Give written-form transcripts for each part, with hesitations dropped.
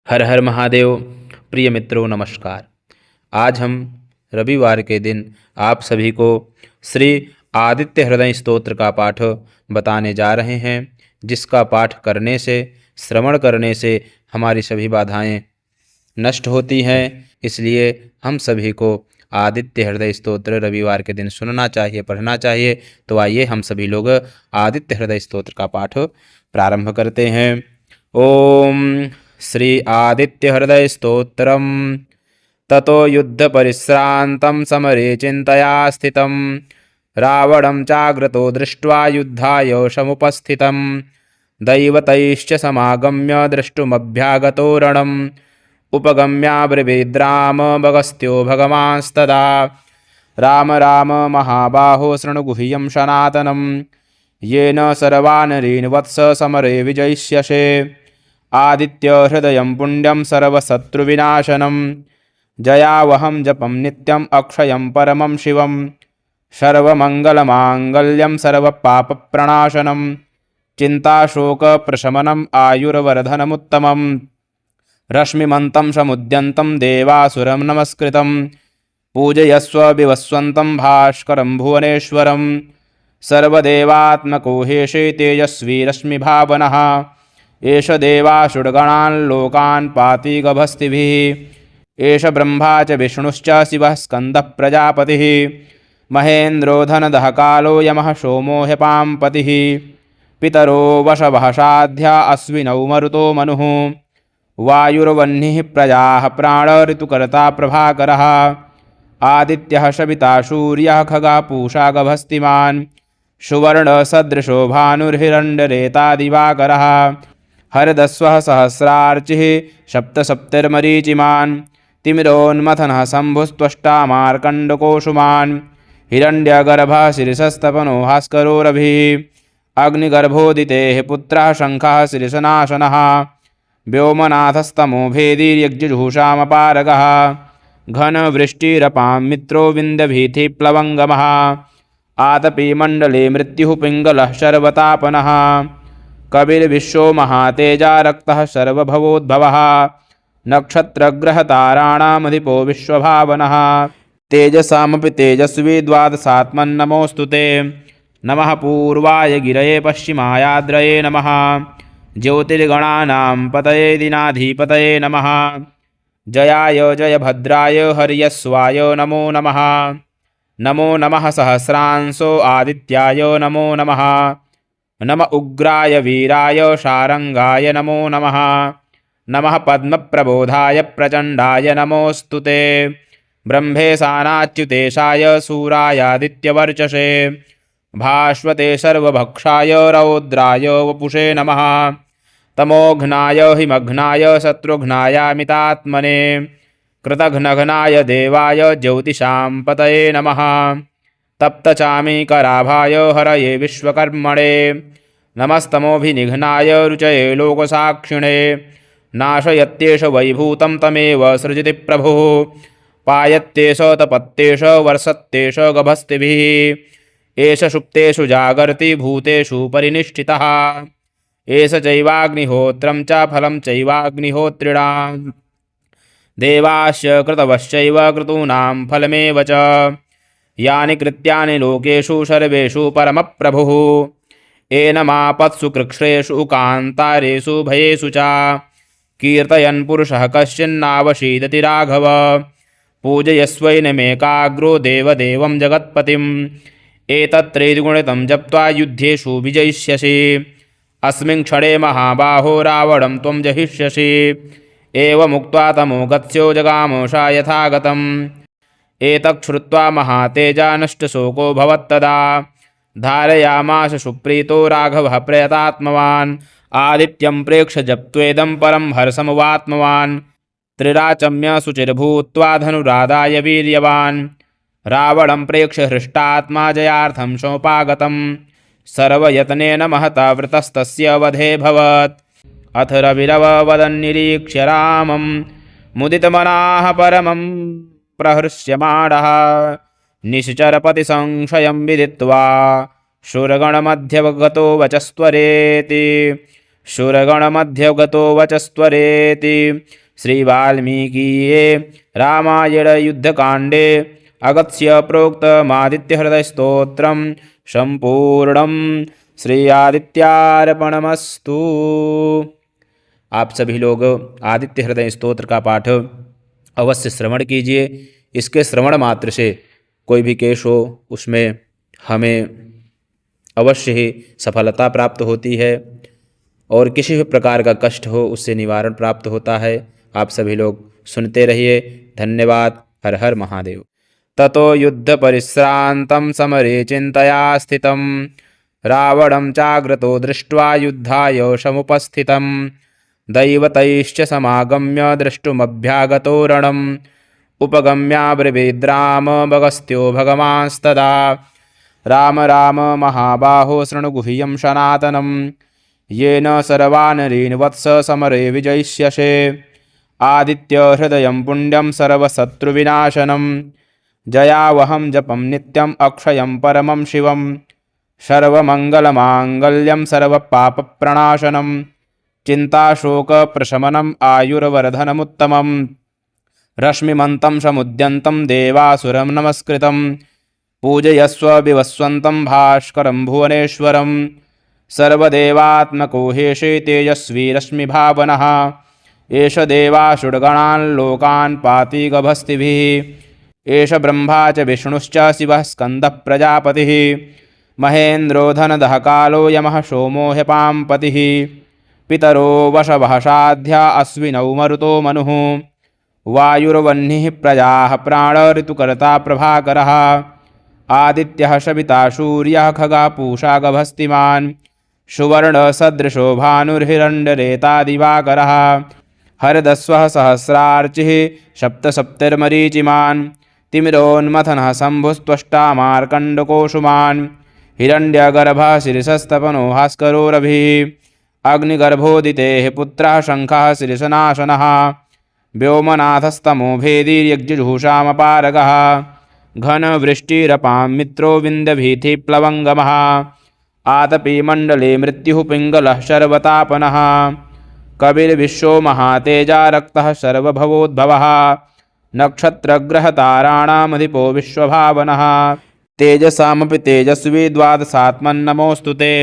हर हर महादेव। प्रिय मित्रों नमस्कार। आज हम रविवार के दिन आप सभी को श्री आदित्य हृदय स्तोत्र का पाठ बताने जा रहे हैं, जिसका पाठ करने से, श्रवण करने से हमारी सभी बाधाएं नष्ट होती हैं। इसलिए हम सभी को आदित्य हृदय स्तोत्र रविवार के दिन सुनना चाहिए, पढ़ना चाहिए। तो आइए हम सभी लोग आदित्य हृदय स्तोत्र का पाठ प्रारंभ करते हैं। ओम श्री आदित्य हृदय स्तोत्रम। ततो युद्ध परिश्रांतं समरे चिंतया स्थितं रावणं चाग्रतो दृष्ट्वा युद्धाय समुपस्थितं दैवतैश्च समागम्य द्रष्टुमभ्यागतो रणम् उपगम्याब्रवीद्रामभगस्त्यो भगवांस्तदा राम राम महाबाहो शृणुगुह्यं सनातनं येन सर्वानरेण वत्स समरे विजयिष्यसे आदित्य हृदयं पुण्यं सर्वशत्रुविनाशनं जयावहं जपं नित्यम् अक्षयं परमं शिवं सर्वमङ्गलमाङ्गल्यं सर्वपापप्रणाशनं चिन्ताशोकप्रशमनम् आयुर्वर्धनमुत्तमम् रश्मिमन्तं समुद्यन्तं देवासुरं नमस्कृतं पूजयस्व विवस्वन्तं भास्करं भुवनेश्वरं सर्वदेवात्मको हेशे तेजस्वी रश्मिभावनः एष देवासुरगणान् लोकान् पाति गभस्तिभिः एष ब्रह्मा च विष्णुश्च शिवः स्कन्दः प्रजापतिः महेन्द्रो धनदः कालो यमः सोमो ह्यपां पतिः पितरो वशवः साध्या अश्विनौ मरुतो मनुः वायुर्वह्निः प्रजाः प्राण ऋतुकर्ता प्रभाकरः आदित्यः सविता सूर्यः खगः पूषा गभस्तिमान् सुवर्णसदृशो भानुर्हिरण्यरेता दिवाकरः हरदस्वः सहस्रार्चिः सप्तसप्तिर्मरीचिमान् तिमिरोन्मथनः शम्भुस्त्वष्टा मार्कण्डकोशुमान् हिरण्यगर्भः शीर्षस्तपनो भास्करो रविः अग्निगर्भोदितेः पुत्रः शङ्खः शीर्षनाशनः व्योमनाथस्तमो भेदीर्यज्जुषामपारगः घनवृष्टिरपां मित्रो विन्द्यभीतिप्लवङ्गमः आतपी मण्डले मृत्युः पिङ्गलः शर्वतापनः कविर्विश्वो महातेजा रक्तः सर्वभवोद्भवः नक्षत्रग्रहताराणामधिपो विश्वभावनः तेजसामपि तेजस्वी द्वादशात्मन्नमोऽस्तु ते नमः पूर्वाय गिरये पश्चिमायाद्रये नमः ज्योतिर्गणानां पतये दिनाधिपतये नमः जयाय जयभद्राय हर्यस्वाय नमो नमः नमो नमः सहस्रांशो आदित्याय नमो नमः नम उग्राय वीराय शारंगाय नमो नमः नमः पद्मप्रबोधाय प्रचण्डाय नमोऽस्तु ते ब्रह्मेशानाच्युतेशाय सूरायादित्यवर्चसे भास्वते सर्वभक्षाय रौद्राय वपुषे नमः तमोघ्नाय हिमघ्नाय शत्रुघ्नायामितात्मने कृतघ्नघ्नाय देवाय ज्योतिषां पतये नमः तप्तचामीकराभाय हरये विश्वकर्मणे नमस्तमोभिनिघ्नाय रुचये लोकसाक्षिणे नाशयत्येष वैभूतं तमेव सृजति प्रभुः पायत्येष तपत्येष वर्षत्येष गभस्तिभिः एष सुप्तेषु जागर्ति भूतेषु परिनिष्ठितः एष चैवाग्निहोत्रं च फलं चैवाग्निहोत्रिणां देवाश्च कृतवश्चैव क्रतूनां फलमेव च यानि कृत्यानि लोकेषु सर्वेषु परमप्रभुः एनमापत्सु कृच्छ्रेषु कान्तारेषु भयेषु च कीर्तयन् पुरुषः कश्चिन्नावशीदति राघव पूजयस्वैनमेकाग्रो देवदेवं जगत्पतिम् एतत्त्रैर्गुणितं जप्त्वा युद्धेषु विजयिष्यसि अस्मिन् क्षणे महाबाहो रावणं त्वं जहिष्यसि एवमुक्त्वा तमो गत्स्यो जगामोषा यथागतम् एतच्छ्रुत्वा महातेजा नष्टशोको भवत्तदा धारयामास सुप्रीतो राघवः प्रयतात्मवान् आदित्यं प्रेक्ष्य जप्त्वेदं परं हर्षमवात्मवान् त्रिराचम्य शुचिर्भूत्वा धनुरादाय वीर्यवान् रावणं प्रेक्ष्य हृष्टात्मा जयार्थं सोपागतं सर्वयत्नेन महता वृतस्तस्य वधेऽभवत् अथ रविरववदन्निरीक्ष्य रामं मुदितमनाः परमं प्रहृष्यमाणः निश्चरपतिसंशयं विदित्वा शूरगणमध्यवगतो वचस्त्वरेति शूरगणमध्यगतो वचस्त्वरेति। श्रीवाल्मीकीये रामायणयुद्धकाण्डे अगस्त्य प्रोक्तमादित्यहृदयस्तोत्रं सम्पूर्णं। श्री आदित्यार्पणमस्तु। आप सभी लोग आदित्य हृदय स्तोत्र का पाठ अवश्य श्रवण कीजिए। इसके श्रवण मात्र से कोई भी केस हो उसमें हमें अवश्य ही सफलता प्राप्त होती है और किसी भी प्रकार का कष्ट हो उससे निवारण प्राप्त होता है। आप सभी लोग सुनते रहिए। धन्यवाद। हर हर महादेव। ततो युद्ध परिश्रांतं समरे चिंतया स्थितं रावणं चाग्रतो दृष्ट्वा युद्धाय समुपस्थितं दैवतैश्च समागम्य द्रष्टुमभ्यागतो रणम् उपगम्याब्रवीद्राममगस्त्यो भगवांस्तदा राम राम महाबाहो शृणु गुह्यं सनातनं येन सर्वानरीन् वत्स समरे विजयिष्यसे आदित्य हृदयं पुण्यं सर्वशत्रुविनाशनं जयावहं जपं नित्यम् अक्षयं परमं शिवं सर्वमङ्गलमाङ्गल्यं सर्वपापप्रणाशनं चिन्ताशोकप्रशमनम् आयुर्वर्धनमुत्तमं रश्मिमन्तं समुद्यन्तं देवासुरं नमस्कृतं पूजयस्व विवस्वन्तं भास्करं भुवनेश्वरं सर्वदेवात्मको हेशे तेजस्वी रश्मिभावनः एष देवासुरगणान् लोकान् पाति गभस्तिभिः एष ब्रह्मा च विष्णुश्च शिवः स्कन्दः प्रजापतिः महेन्द्रो धनदः कालो यमः सोमो ह्यपां पतिः पितरो वशवः साध्या अश्विनौ मरुतो मनुः वायुर्वह्निः प्रजाः प्राण ऋतुकर्ता प्रभाकरः आदित्यः सविता सूर्यः खगा पूषा गभस्तिमान् सुवर्णसदृशो भानुर्हिरण्यरेता दिवाकरः हरदस्वः सहस्रार्चिः सप्तसप्तिर्मरीचिमान् तिमिरोन्मथनः शम्भुस्त्वष्टा मार्कण्डकोशुमान् हिरण्यगर्भः शीर्षस्तपनो भास्करो रविः अग्निगर्भोदितेः पुत्रः शङ्खः शीर्षनाशनः व्योमनाथस्तमो भेदीर्यज्जुषामपारगः घनवृष्टिरपां मित्रो विन्द्यभीतिप्लवङ्गमः आतपी मण्डले मृत्युः पिङ्गलः शर्वतापनः कविर्विश्वो महातेजा रक्तः सर्वभवोद्भवः नक्षत्रग्रहताराणामधिपो विश्वभावनः तेजसामपि तेजस्वी द्वादशात्मन्नमोऽस्तु ते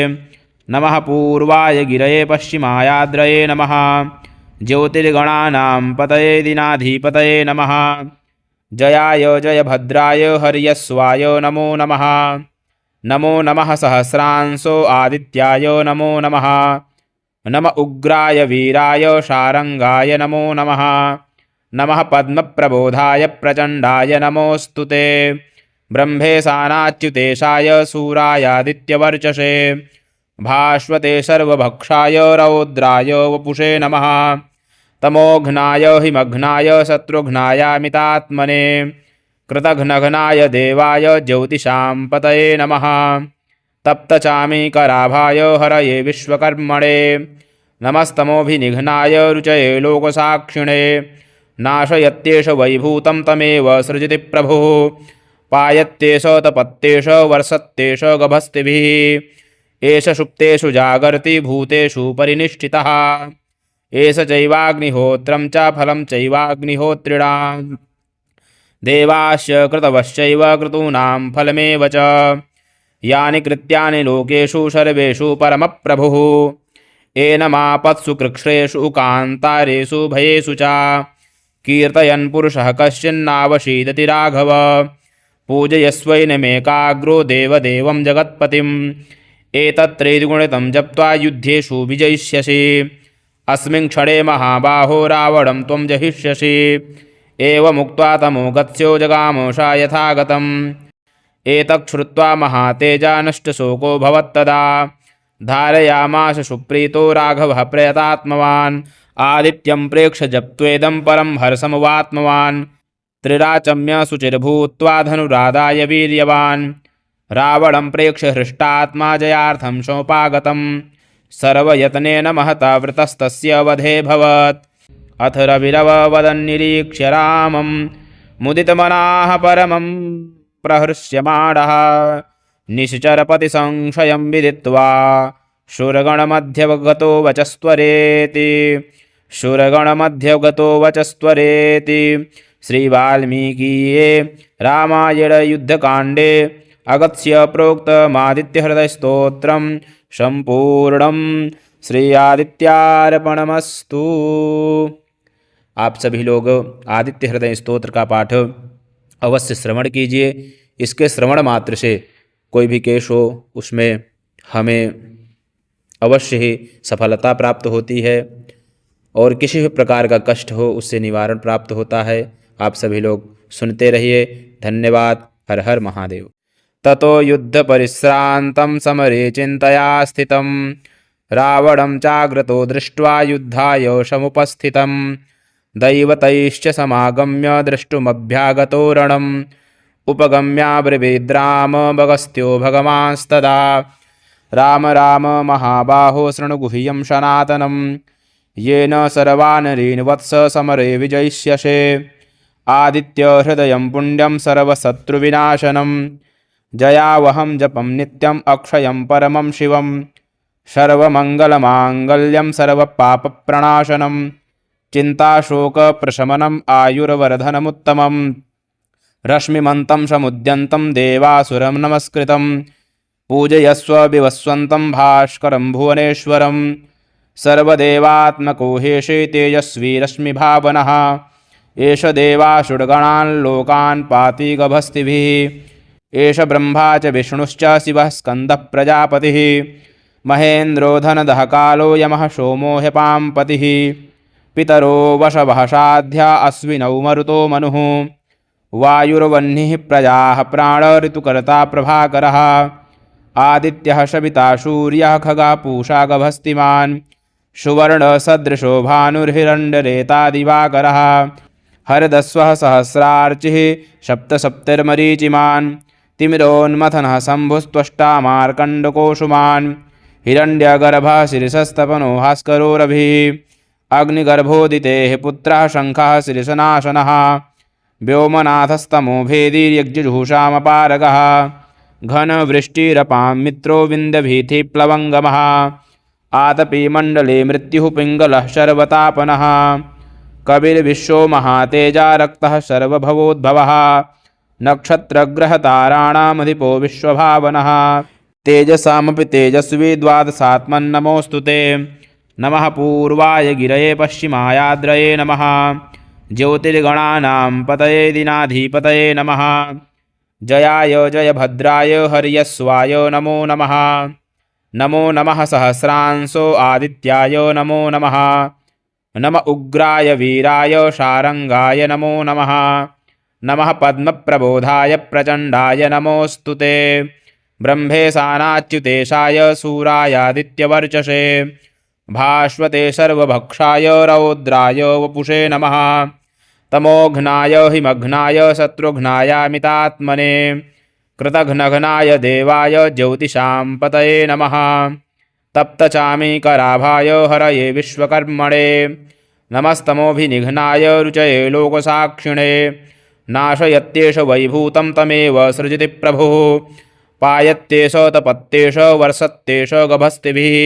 नमः पूर्वाय गिरये पश्चिमायाद्रये नमः ज्योतिर्गणानां पतये दिनाधिपतये नमः जयाय जयभद्राय हर्यस्वाय नमो नमः नमो नमः सहस्रांशो आदित्याय नमो नमः नम उग्राय वीराय शारंगाय नमो नमः नमः पद्मप्रबोधाय प्रचण्डाय नमोऽस्तु ते ब्रह्मेशानाच्युतेशाय सूरायादित्यवर्चसे भास्वते सर्वभक्षाय रौद्राय वपुषे नमः तमोघ्नाय हिमघ्नाय शत्रुघ्नायामितात्मने कृतघ्नघ्नाय देवाय ज्योतिषां पतये नमः तप्तचामीकराभाय हरये विश्वकर्मणे नमस्तमोभिनिघ्नाय रुचये लोकसाक्षिणे नाशयत्येष वैभूतं तमेव सृजति प्रभुः पायत्येष तपत्येष वर्षत्येष गभस्तिभिः एष सुप्तेषु जागर्ति भूतेषु परिनिष्ठितः एष चैवाग्निहोत्रं च फलं चैवाग्निहोत्रिणां देवाश्च कृतवश्चैव क्रतूनां फलमेव च यानि कृत्यानि लोकेषु सर्वेषु परमप्रभुः एनमापत्सु कृच्छ्रेषु कान्तारेषु भयेषु च कीर्तयन् पुरुषः कश्चिन्नावशीदति राघव पूजयस्वैनमेकाग्रो देवदेवं जगत्पतिम् एतत्त्रैर्गुणितं जप्त्वा युद्धेषु विजयिष्यसि अस्मिन् क्षणे महाबाहो रावणं त्वं जहिष्यसि एवमुक्त्वा तमो गत्स्यो जगामोषा यथागतम् एतत् श्रुत्वा महातेजा नष्टशोको भवत्तदा धारयामास सुप्रीतो राघवः प्रयतात्मवान् आदित्यं प्रेक्ष्य जप्त्वेदं परं हर्षमवात्मवान् त्रिराचम्य शुचिर्भूत्वा धनुरादाय वीर्यवान् रावणं प्रेक्ष्य हृष्टात्मा जयार्थं सोपागतं सर्वयत्नेन महता वृतस्तस्य वधेऽभवत् अथ रविरववदन्निरीक्ष्य रामं मुदितमनाः परमं प्रहृष्यमाणः निश्चरपतिसंशयं विदित्वा शूरगणमध्यगतो वचस्त्वरेति शूरगणमध्यगतो वचस्त्वरेति श्रीवाल्मीकीये रामायणयुद्धकाण्डे अगस्त्य प्रोक्तमादित्यहृदयस्तोत्रं सम्पूर्णं। श्री आदित्यार्पणमस्तु। आप सभी लोग आदित्य हृदय स्तोत्र का पाठ अवश्य श्रवण कीजिए। इसके श्रवण मात्र से कोई भी केस हो उसमें हमें अवश्य ही सफलता प्राप्त होती है और किसी भी प्रकार का कष्ट हो उससे निवारण प्राप्त होता है। आप सभी लोग सुनते रहिए। धन्यवाद। हर हर महादेव। ततो युद्ध परिश्रांतं समरे चिंतया स्थितं रावणं चाग्रतो दृष्ट्वा युद्धाय समुपस्थितं दैवतैश्च समागम्य द्रष्टुमभ्यागतो रणम् उपगम्याब्रवीद्रामगस्त्यो भगवांस्तदा राम राम महाबाहो शृणु गुह्यं सनातनं येन सर्वानरीन् वत्स समरे विजयिष्यसे आदित्य हृदयं पुण्यं सर्वशत्रुविनाशनं जयावहं जपं नित्यम् अक्षयं परमं शिवं सर्वमङ्गलमाङ्गल्यं सर्वपापप्रणाशनं चिन्ताशोकप्रशमनम् आयुर्वर्धनमुत्तमं रश्मिमन्तं समुद्यन्तं देवासुरं नमस्कृतं पूजयस्व विवस्वन्तं भास्करं भुवनेश्वरं सर्वदेवात्मको हेशे तेजस्वी रश्मिभावनः एष देवासुरगणान् लोकान् पाति गभस्तिभिः एष ब्रह्मा च विष्णुश्च शिवः स्कन्दः प्रजापतिः महेन्द्रो धनदः कालो यमः सोमो ह्यपाम्पतिः पितरो वशवः साध्या अश्विनौ मरुतो मनुः वायुर्वह्निः प्रजाः प्राण ऋतुकर्ता प्रभाकरः आदित्यः सविता सूर्यः खगा पूषा गभस्तिमान् सुवर्णसदृशो भानुर्हिरण्यरेता दिवाकरः हरदस्वः सहस्रार्चिः सप्तसप्तिर्मरीचिमान् तिमिरोन्मथनः शम्भुस्त्वष्टा मार्कण्डकोशुमान् हिरण्यगर्भः शीर्षस्तपनो भास्करो रविः अग्निगर्भोदितेः पुत्रः शङ्खः शीर्षनाशनः व्योमनाथस्तमो भेदीर्यज्जुषामपारगः घनवृष्टिरपां मित्रो विन्द्यभीतिप्लवङ्गमः आतपी मण्डले मृत्युः पिङ्गलः शर्वतापनः कविर्विश्वो महातेजा रक्तः सर्वभवोद्भवः नक्षत्रग्रहताराणामधिपो विश्वभावनः तेजसामपि तेजस्वी द्वादशात्मन्नमोऽस्तु ते नमः पूर्वाय गिरये पश्चिमायाद्रये नमः ज्योतिर्गणानां पतये दिनाधिपतये नमः जयाय जयभद्राय हर्यस्वाय नमो नमः नमो नमः सहस्रांशो आदित्याय नमो नमः नम उग्राय वीराय शारंगाय नमो नमः नमः पद्मप्रबोधाय प्रचण्डाय नमोऽस्तु ते ब्रह्मेशानाच्युतेशाय सूरायादित्यवर्चसे भास्वते सर्वभक्षाय रौद्राय वपुषे नमः तमोघ्नाय हिमघ्नाय शत्रुघ्नायामितात्मने कृतघ्नघ्नाय देवाय ज्योतिषां पतये नमः तप्तचामीकराभाय हरये विश्वकर्मणे नमस्तमोभिनिघ्नाय रुचये लोकसाक्षिणे नाशयत्येष वैभूतं तमेव सृजति प्रभुः पायत्येष तपत्येष वर्षत्येष गभस्तिभिः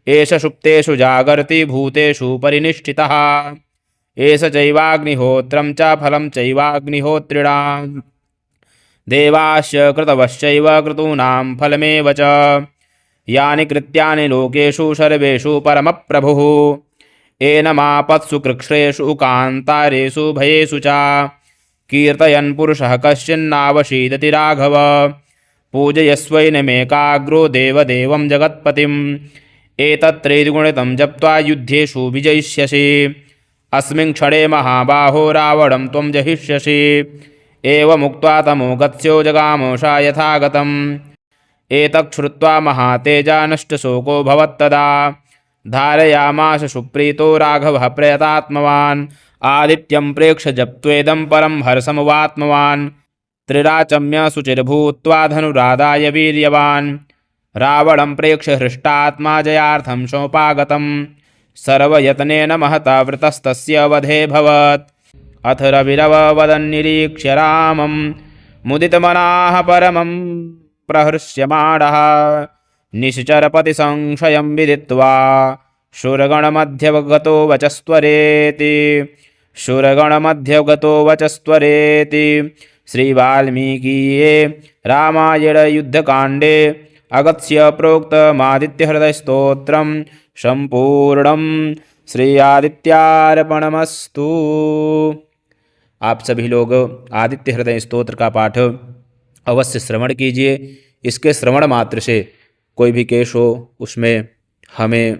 एष सुप्तेषु जागर्ति भूतेषु परिनिष्ठितः एष चैवाग्निहोत्रं च फलं चैवाग्निहोत्रिणां देवाश्च कृतवश्चैव क्रतूनां फलमेव च यानि कृत्यानि लोकेषु सर्वेषु परमप्रभुः एनमापत्सु कृच्छ्रेषु कान्तारेषु भयेषु च कीर्तयन् पुरुषः कश्चिन्नावशीदति राघव पूजयस्वैनमेकाग्रो देवदेवं जगत्पतिम् एतत्त्रैर्गुणितं जप्त्वा युद्धेषु विजयिष्यसि अस्मिन् क्षणे महाबाहो रावणं त्वं जहिष्यसि एवमुक्त्वा तमो गत्स्यो जगामोषा यथागतम् एतच्छ्रुत्वा महातेजा नष्टशोको भवत्तदा धारयामास सुप्रीतो राघवः प्रयतात्मवान् आदित्यं प्रेक्ष्य जप्त्वेदं परं हर्षमवात्मवान् त्रिराचम्य शुचिर्भूत्वा धनुरादाय वीर्यवान् रावणं प्रेक्ष्य हृष्टात्मा जयार्थं सोपागतं सर्वयत्नेन महता वृतस्तस्य वधेऽभवत् अथ रविरववदन्निरीक्ष्य रामं मुदितमनाः परमं प्रहृष्यमाणः निश्चरपतिसंशयं विदित्वा शूरगणमध्यगतो वचस्त्वरेति। शूरगणमध्यगतो वचस्त्वरेति। श्रीवाल्मीकीये रामायणयुद्धकाण्डे अगस्त्य प्रोक्तमादित्यहृदयस्तोत्रं सम्पूर्णं। श्री आदित्यार्पणमस्तु। आप सभी लोग आदित्य हृदय स्तोत्र का पाठ अवश्य श्रवण कीजिए। इसके श्रवण मात्र से कोई भी केस हो उसमें हमें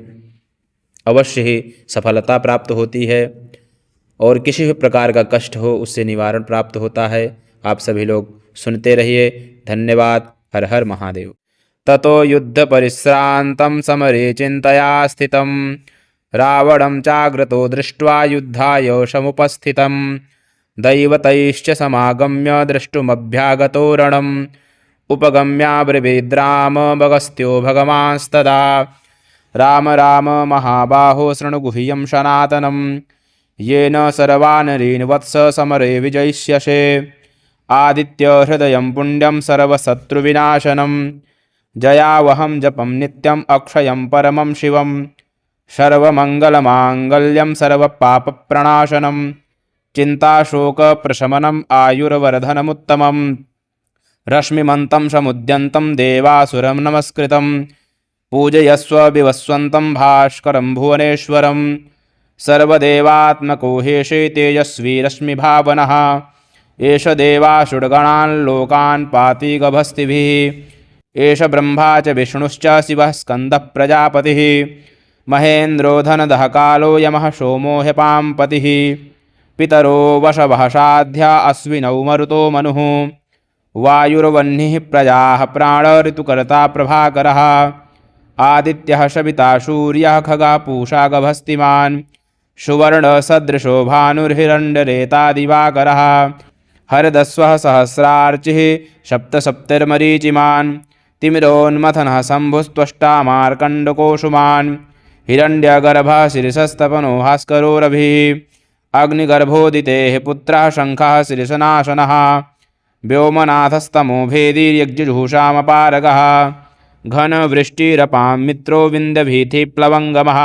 अवश्य ही सफलता प्राप्त होती है और किसी भी प्रकार का कष्ट हो उससे निवारण प्राप्त होता है। आप सभी लोग सुनते रहिए। धन्यवाद। हर हर महादेव। ततो युद्ध परिश्रांतं समरे चिंतया स्थितं रावणं चाग्रतो दृष्ट्वा युद्धाय समुपस्थितं दैवतैश्च समागम्य द्रष्टुमभ्यागतो रणम् उपगम्याब्रवीद्रामगस्त्यो भगवांस्तदा राम राम महाबाहो शृणु गुह्यं सनातनं येन सर्वानरीन् वत्स समरे विजयिष्यसे आदित्य हृदयं पुण्यं सर्वशत्रुविनाशनं जयावहं जपं नित्यम् अक्षयं परमं शिवं सर्वमङ्गलमाङ्गल्यं सर्वपापप्रणाशनं चिन्ताशोकप्रशमनम् आयुर्वर्धनमुत्तमं रश्मिमन्तं समुद्यन्तं देवासुरं नमस्कृतं पूजयस्व विवस्वन्तं भास्करं भुवनेश्वरं सर्वदेवात्मको हेशे तेजस्वी रश्मिभावनः एष देवासुरगणान् लोकान् पाति गभस्तिभिः एष ब्रह्मा च विष्णुश्च शिवः स्कन्दः प्रजापतिः महेन्द्रो धनदः कालो यमः सोमो ह्यपाम्पतिः पितरो वशवः साध्या अश्विनौ मरुतो मनुः वायुर्वह्निः प्रजाः प्राणऋतुकर्ता प्रभाकरः आदित्यः सविता सूर्यः खगः पूषा गभस्तिमान् सुवर्णसदृशो भानुर्हिरण्यरेता दिवाकरः हरदस्वः सहस्रार्चिः सप्तसप्तिर्मरीचिमान् तिमिरोन्मथनः शम्भुस्त्वष्टा मार्कण्डकोशुमान् हिरण्यगर्भः शीर्षस्तपनो भास्करो रविः अग्निगर्भोदितेः पुत्रः शङ्खः शीर्षनाशनः व्योमनाथस्तमो भेदीर्यज्जुषामपारगः घनवृष्टिरपां मित्रो विन्दभीतिप्लवङ्गमः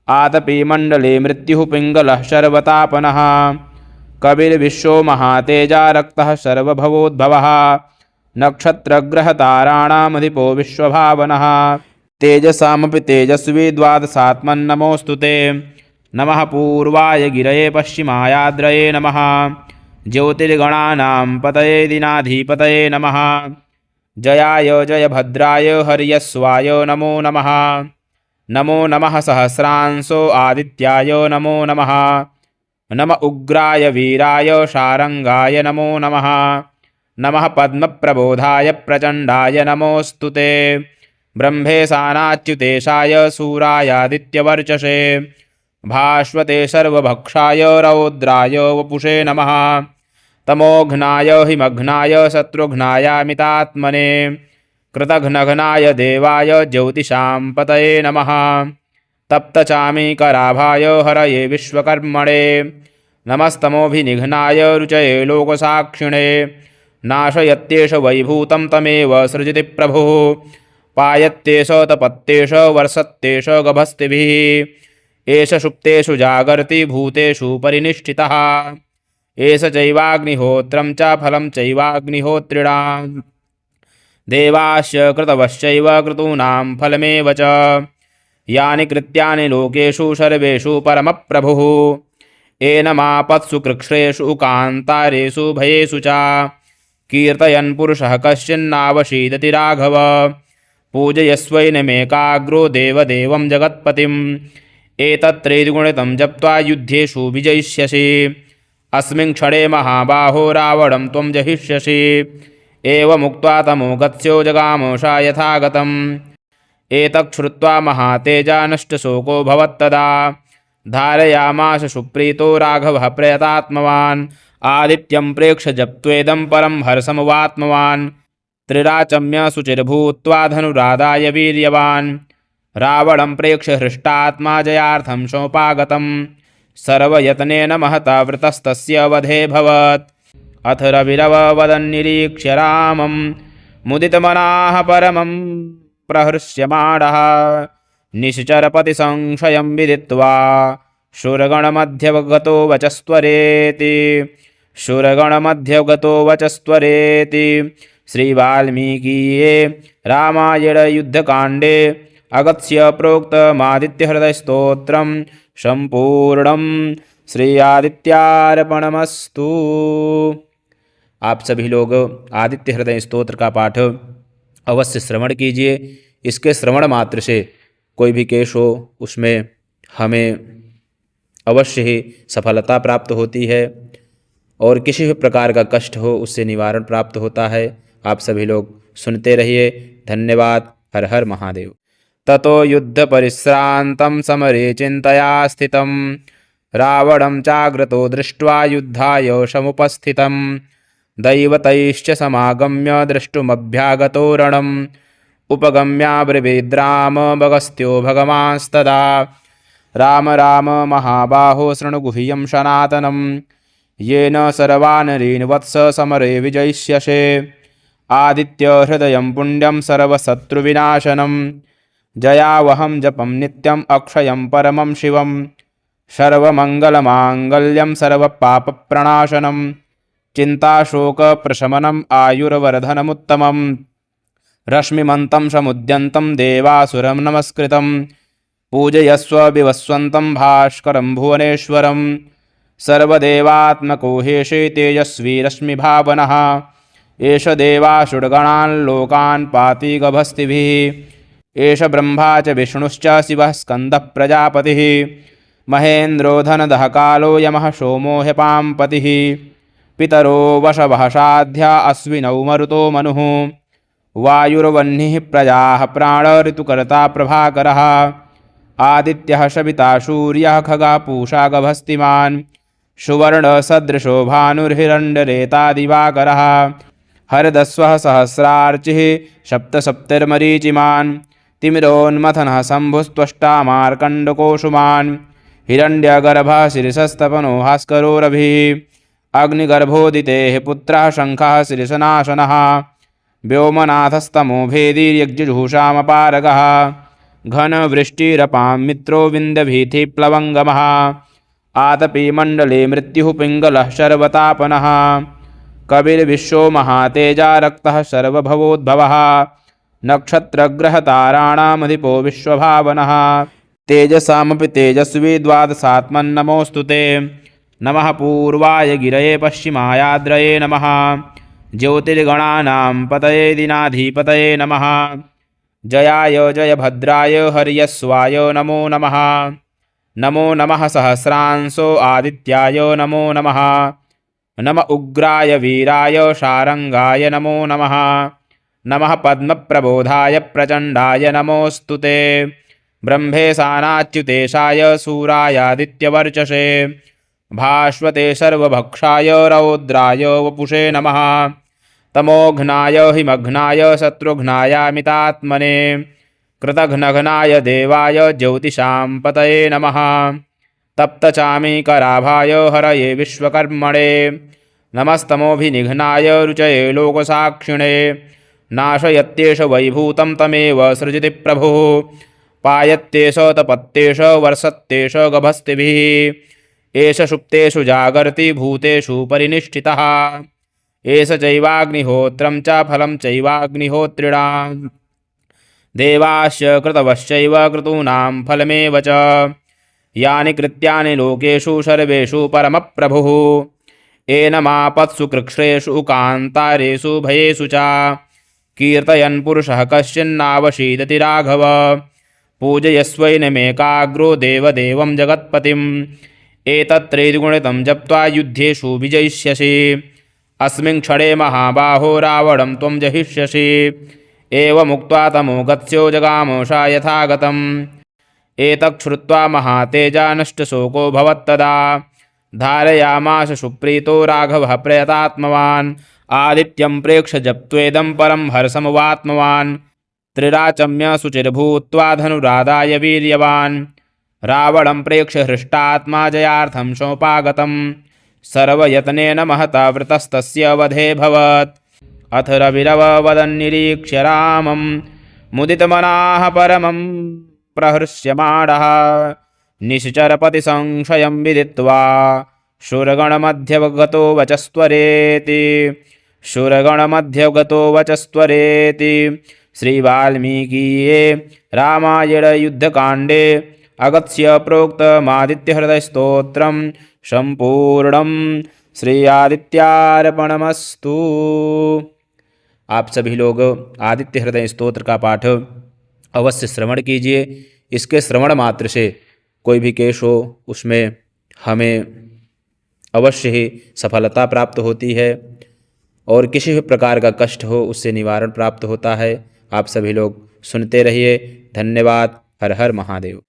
आतपी मण्डले मृत्युः पिङ्गलः शर्वतापनः कविर्विश्वो महातेजा रक्तः सर्वभवोद्भवः नक्षत्रग्रहताराणामधिपो विश्वभावनः तेजसामपि तेजस्वी द्वादशात्मन्नमोऽस्तु ते नमः पूर्वाय गिरये पश्चिमायाद्रये नमः ज्योतिर्गणानां पतये दिनाधिपतये नमः जयाय जयभद्राय हर्यस्वाय नमो नमः नमो नमः सहस्रांशो आदित्याय नमो नमः नम उग्राय वीराय शारंगाय नमो नमः नमः पद्मप्रबोधाय प्रचण्डाय नमोऽस्तु ते ब्रह्मेशानाच्युतेशाय सूरायादित्यवर्चसे भास्वते सर्वभक्षाय रौद्राय वपुषे नमः तमोघ्नाय हिमघ्नाय शत्रुघ्नायामितात्मने कृतघ्नघ्नाय देवाय ज्योतिषां पतये नमः तप्तचामीकराभाय हरये विश्वकर्मणे नमस्तमोभिनिघ्नाय रुचये लोकसाक्षिणे नाशयत्येष वैभूतं तमेव सृजति प्रभुः पायत्येष तपत्येष वर्षत्येष गभस्तिभिः एष सुप्तेषु जागर्ति भूतेषु परिनिष्ठितः एष चैवाग्निहोत्रं च फलं चैवाग्निहोत्रिणां देवाश्च कृतवश्चैव क्रतूनां फलमेव च यानि कृत्यानि लोकेषु सर्वेषु परमप्रभुः एनमापत्सु कृच्छ्रेषु कान्तारेषु भयेषु च कीर्तयन् पुरुषः कश्चिन्नावशीदति राघव पूजयस्वैनमेकाग्रो देवदेवं जगत्पतिम् एतत्रेद्गुणितं जप्त्वा युद्धेषु विजयिष्यसि अस्मिन् क्षणे महाबाहो रावणं त्वं जहिष्यसि एवमुक्त्वा तमो गत्स्यो जगामोषा यथागतम् एतच्छ्रुत्वा महातेजा नष्टशोको भवत्तदा धारयामास सुप्रीतो राघवः प्रयतात्मवान् आदित्यं प्रेक्ष्य जप्त्वेदं परं हर्षमुवात्मवान् त्रिराचम्य शुचिर्भूत्वा धनुरादाय वीर्यवान् रावणं प्रेक्ष्य हृष्टात्मा जयार्थं सोपागतं सर्वयत्नेन महता वृतस्तस्य वधे भवत् अथ रविरव वदन्निरीक्ष्य रामं मुदितमनाः परमं प्रहृष्यमाणः निश्चरपतिसंशयं विदित्वा शूरगणमध्यगतो वचस्त्वरेति शूरगणमध्यगतो वचस्त्वरेति। श्रीवाल्मीकीये रामायणयुद्धकाण्डे अगस्त्य प्रोक्तमादित्यहृदयस्तोत्रं सम्पूर्णं। श्री आदित्यार्पणमस्तु। आप सभी लोग आदित्य हृदय स्तोत्र का पाठ अवश्य श्रवण कीजिए। इसके श्रवण मात्र से कोई भी केस हो उसमें हमें अवश्य ही सफलता प्राप्त होती है और किसी भी प्रकार का कष्ट हो उससे निवारण प्राप्त होता है। आप सभी लोग सुनते रहिए। धन्यवाद। हर हर महादेव। ततो युद्ध परिश्रांतं समरे चिंतया स्थितं रावणं चाग्रतो दृष्ट्वा युद्धाय समुपस्थितं दैवतैश्च समागम्य द्रष्टुमभ्यागतो रणम् उपगम्याब्रवीद्राममगस्त्यो भगवांस्तदा राम राम महाबाहो शृणु गुह्यं सनातनं येन सर्वानरेण वत्स समरे विजयिष्यसे आदित्य हृदयं पुण्यं सर्वशत्रुविनाशनं जयावहं जपं नित्यम् अक्षयं परमं शिवं सर्वमङ्गलमाङ्गल्यं सर्वपापप्रणाशनं चिन्ताशोकप्रशमनम् आयुर्वर्धनमुत्तमम् रश्मिमन्तं समुद्यन्तं देवासुरं नमस्कृतं पूजयस्व विवस्वन्तं भास्करं भुवनेश्वरं सर्वदेवात्मको हेशे तेजस्वी रश्मिभावनः एष देवासुरगणान् लोकान् पाति गभस्तिभिः एष ब्रह्मा च विष्णुश्च शिवः स्कन्दः प्रजापतिः महेन्द्रो धनदः कालो यमः सोमो ह्यपाम्पतिः पितरो वशवः साध्या अश्विनौ मरुतो मनुः वायुर्वह्निः प्रजाः प्राणऋतुकर्ता प्रभाकरः आदित्यः सविता सूर्यः खगा पूषा गभस्तिमान् सुवर्णसदृशो भानुर्हिरण्यरेता दिवाकरः हरदस्वः सहस्रार्चिः सप्तसप्तिर्मरीचिमान् तिमिरोन्मथनः शम्भुस्त्वष्टा मार्कण्डकोशुमान् हिरण्यगर्भः शिरिषस्तपनो भास्करो रविः अग्निगर्भोदितेः पुत्रः शङ्खः शिरिषनाशनः व्योमनाथस्तमो भेदीर्यज्जुषामपारगः घनवृष्टिरपां मित्रो विन्दभीतिप्लवङ्गमः आतपी मण्डले मृत्युः पिङ्गलः शर्वतापनः कविर्विश्वो महातेजा रक्तः सर्वभवोद्भवः नक्षत्रग्रहताराणामधिपो विश्वभावनः तेजसामपि तेजस्वी द्वादशात्मन्नमोऽस्तु ते नमः पूर्वाय गिरये पश्चिमायाद्रये नमः ज्योतिर्गणानां पतये दिनाधिपतये नमः जयाय जयभद्राय हर्यस्वाय नमो नमः नमो नमः सहस्रांशो आदित्याय नमो नमः नम उग्राय वीराय शारंगाय नमो नमः नमः पद्मप्रबोधाय प्रचण्डाय नमोऽस्तु ते ब्रह्मेशानाच्युतेशाय सूरायादित्यवर्चसे भास्वते सर्वभक्षाय रौद्राय वपुषे नमः तमोघ्नाय हिमघ्नाय शत्रुघ्नायामितात्मने कृतघ्नघ्नाय देवाय ज्योतिषां पतये नमः तप्तचामीकराभाय हरये विश्वकर्मणे नमस्तमोभिनिघ्नाय रुचये लोकसाक्षिणे नाशयत्येष वैभूतं तमेव सृजति प्रभुः पायत्येष तपत्येष वर्षत्येष गभस्तिभिः एष सुप्तेषु जागर्ति भूतेषु परिनिष्ठितः एष चैवाग्निहोत्रं च फलं चैवाग्निहोत्रिणां देवाश्च कृतवश्चैव क्रतूनां फलमेव च यानि कृत्यानि लोकेषु सर्वेषु परमप्रभुः एनमापत्सु कृच्छ्रेषु कान्तारेषु भयेषु च कीर्तयन् पुरुषः कश्चिन्नावशीदति राघव पूजयस्वैनमेकाग्रो देवदेवं जगत्पतिम् एतत्त्रैर्गुणितं जप्त्वा युद्धेषु विजयिष्यसि अस्मिन् क्षणे महाबाहो रावणं त्वं जहिष्यसि एवमुक्त्वा तमो गत्स्यो जगामोषा यथागतम् एतच्छ्रुत्वा महातेजा नष्टशोको भवत्तदा धारयामास सुप्रीतो राघवः प्रयतात्मवान् आदित्यं प्रेक्ष्य जप्त्वेदं परं हर्षमुवात्मवान् त्रिराचम्य शुचिर्भूत्वा धनुरादाय वीर्यवान् रावणं प्रेक्ष्य हृष्टात्मा जयार्थं सोपागतं सर्वयत्नेन महता वृतस्तस्य वधे भवत् अथ रविरवदन्निरीक्ष्य रामं मुदितमनाः परमं प्रहृष्यमाणः निश्चरपतिसंशयं विदित्वा शूरगणमध्यगतो वचस्त्वरेति शूरगणमध्यगतो वचस्त्वरेति। श्रीवाल्मीकीये रामायणयुद्धकाण्डे अगत्य प्रोक्तमादित्यहृदयस्तोत्रं सम्पूर्णं। श्री आदित्यार्पणमस्तु। आप सभी लोग आदित्य हृदय स्तोत्र का पाठ अवश्य श्रवण कीजिए। इसके श्रवण मात्र से कोई भी केस हो उसमें हमें अवश्य ही सफलता प्राप्त होती है और किसी भी प्रकार का कष्ट हो उससे निवारण प्राप्त होता है। आप सभी लोग सुनते रहिए। धन्यवाद। हर हर महादेव।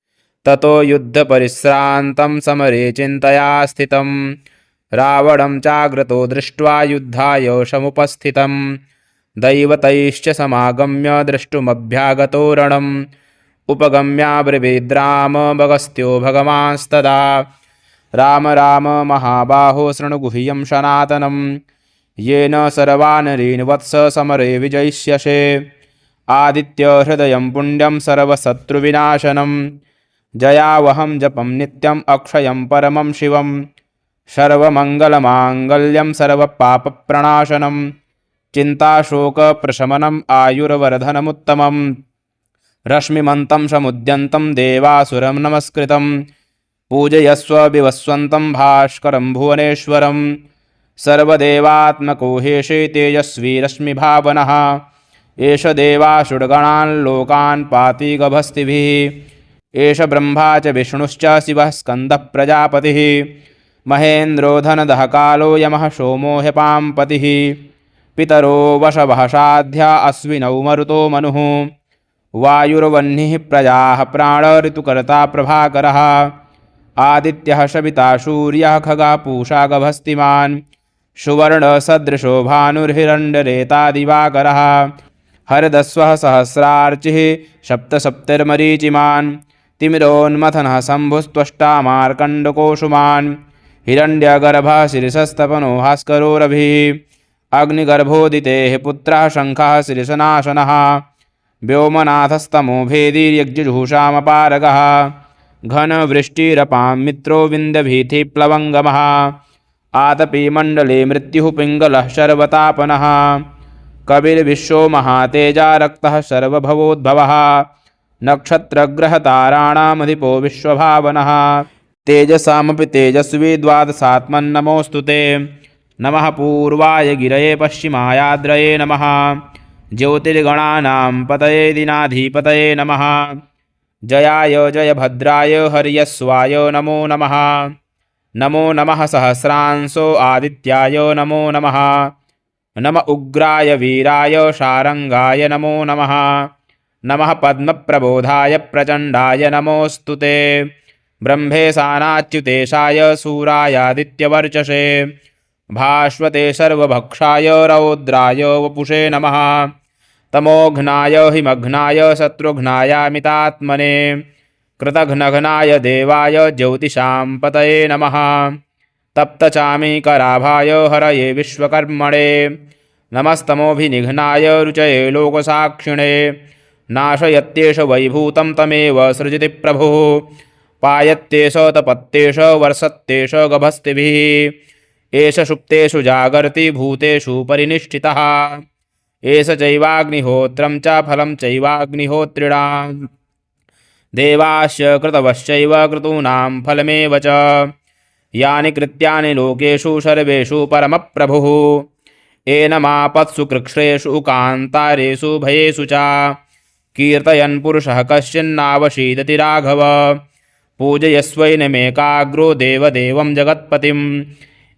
ततो युद्ध परिश्रांतं समरे चिंतया स्थितं रावणं चाग्रतो दृष्ट्वा युद्धाय समुपस्थितं दैवतैश्च समागम्य द्रष्टुमभ्यागतो रणम् उपगम्याब्रवीद्रामभगस्त्यो भगवांस्तदा राम राम महाबाहो शृणुगुह्यं सनातनं येन सर्वानरेण वत्स समरे विजयिष्यसे आदित्य हृदयं पुण्यं सर्वशत्रुविनाशनं जयावहं जपं नित्यम् अक्षयं परमं शिवं सर्वमङ्गलमाङ्गल्यं सर्वपापप्रणाशनं चिन्ताशोकप्रशमनम् आयुर्वर्धनमुत्तमं रश्मिमन्तं समुद्यन्तं देवासुरं नमस्कृतं पूजयस्व विवस्वन्तं भास्करं भुवनेश्वरं सर्वदेवात्मको हेशे तेजस्वी रश्मिभावनः एष देवासुरगणान् लोकान् पाति गभस्तिभिः एष ब्रह्मा च विष्णुश्च शिवः स्कन्दः प्रजापतिः महेन्द्रो धनदः कालो यमः सोमो ह्यपाम्पतिः पितरो वशवः साध्या अश्विनौ मरुतो मनुः वायुर्वह्निः प्रजाः प्राण ऋतुकर्ता प्रभाकरः आदित्यः सविता सूर्यः खगः पूषा गभस्तिमान् सुवर्णसदृशो भानुर्हिरण्यरेता दिवाकरः हरदस्वः सहस्रार्चिः सप्तसप्तिर्मरीचिमान् तिमिरोन्मथनः शम्भुस्त्वष्टा मार्कण्डकोशुमान् हिरण्यगर्भः शीर्षस्तपनो भास्करो रविः अग्निगर्भोदितेः पुत्रः शङ्खः शीर्षनाशनः व्योमनाथस्तमो भेदीर्यज्जुषामपारगः घनवृष्टिरपां मित्रो विन्दभीतिप्लवङ्गमः आतपी मण्डले मृत्युः पिङ्गलः शर्वतापनः कविर्विश्वो महातेजा रक्तः सर्वभवोद्भवः नक्षत्रग्रहताराणामधिपो विश्वभावनः तेजसामपि तेजस्वी द्वादशात्मन्नमोऽस्तु ते नमः पूर्वाय गिरये पश्चिमायाद्रये नमः ज्योतिर्गणानां पतये दिनाधिपतये नमः जयाय जयभद्राय हर्यस्वाय नमो नमः नमो नमः सहस्रांशो आदित्याय नमो नमः नम उग्राय वीराय शारंगाय नमो नमः नमः पद्मप्रबोधाय प्रचण्डाय नमोऽस्तु ते ब्रह्मेशानाच्युतेशाय सूरायादित्यवर्चसे भास्वते सर्वभक्षाय रौद्राय वपुषे नमः तमोघ्नाय हिमघ्नाय शत्रुघ्नायामितात्मने कृतघ्नघ्नाय देवाय ज्योतिषां पतये नमः तप्तचामीकराभाय हरये विश्वकर्मणे नमस्तमोभिनिघ्नाय रुचये लोकसाक्षिणे नाशयत्येष वैभूतं तमेव सृजति प्रभुः पायत्येष तपत्येष वर्षत्येष गभस्तिभिः एष सुप्तेषु जागर्ति भूतेषु परिनिष्ठितः एष चैवाग्निहोत्रं च फलं चैवाग्निहोत्रिणां देवाश्च कृतवश्चैव क्रतूनां फलमेव च यानि कृत्यानि लोकेषु सर्वेषु परमप्रभुः एनमापत्सु कृच्छ्रेषु कान्तारेषु भयेषु च कीर्तयन् पुरुषः कश्चिन्नावशीदति राघव पूजयस्वैनमेकाग्रो देवदेवं जगत्पतिम्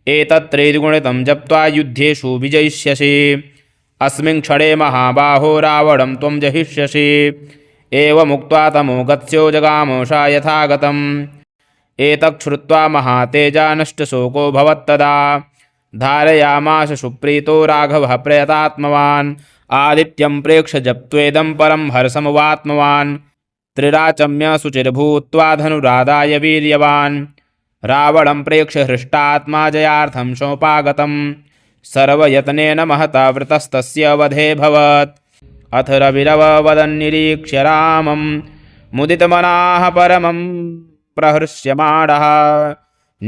एतत्त्रैर्गुणितं जप्त्वा युद्धेषु विजयिष्यसि अस्मिन् क्षणे महाबाहो रावणं त्वं जहिष्यसि एवमुक्त्वा तमो गत्स्यो जगामोषा यथागतम् एतत् श्रुत्वा महातेजा नष्टशोको भवत्तदा धारयामास सुप्रीतो राघवः प्रयतात्मवान् आदित्यं प्रेक्ष्य जप्त्वेदं परं हर्षमवात्मवान् त्रिराचम्य शुचिर्भूत्वा धनुरादाय वीर्यवान् रावणं प्रेक्ष्य हृष्टात्मा जयार्थं सोपागतं सर्वयत्नेन महता वृतस्तस्य वधे भवत् अथ रविरववदन्निरीक्ष्य रामं मुदितमनाः परमं प्रहृष्यमाणः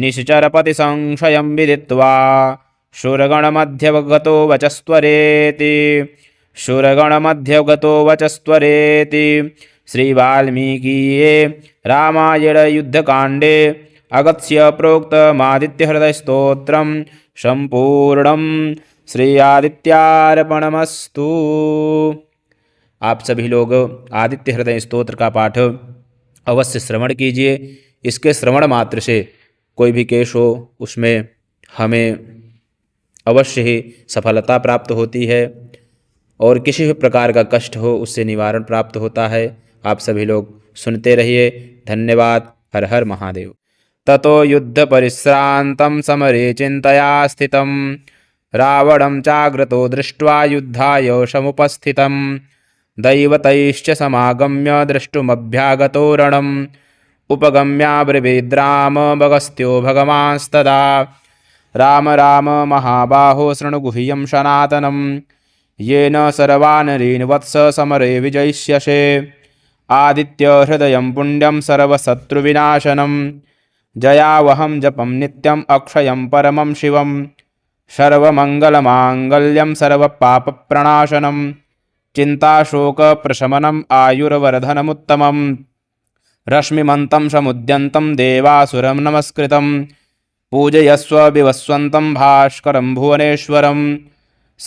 निश्चरपतिसंशयं विदित्वा शूरगणमध्यगतो वचस्त्वरेति श्रीवाल्मीकीये रामायणयुद्धकाण्डे अगत्य प्रोक्तमादित्यहृदयस्तोत्रं सम्पूर्णं श्री आदित्यार्पणमस्तु। आप सभी लोग आदित्य हृदय स्तोत्र का पाठ अवश्य श्रवण कीजिए। इसके श्रवण मात्र से कोई भी केस हो उसमें हमें अवश्य ही सफलता प्राप्त होती है और किसी भी प्रकार का कष्ट हो उससे निवारण प्राप्त होता है। आप सभी लोग सुनते रहिए। धन्यवाद। हर हर महादेव। ततो युद्ध परिश्रांतं समरे चिंतया स्थितं रावणं चाग्रतो दृष्ट्वा युद्धाय समुपस्थितं दैवतैश्च समागम्य द्रष्टुमभ्यागतो रणम् उपगम्याब्रवीद्रामभगस्त्यो भगवांस्तदा राम राम महाबाहो शृणु गुह्यं सनातनं येन सर्वानरीन् वत्स समरे विजयिष्यसे आदित्य हृदयं पुण्यं सर्वशत्रुविनाशनं जयावहं जपं नित्यम् अक्षयं परमं शिवं सर्वमङ्गलमाङ्गल्यं सर्वपापप्रणाशनं चिन्ताशोकप्रशमनम् आयुर्वर्धनमुत्तमं रश्मिमन्तं समुद्यन्तं देवासुरं नमस्कृतं पूजयस्व विवस्वन्तं भास्करं भुवनेश्वरं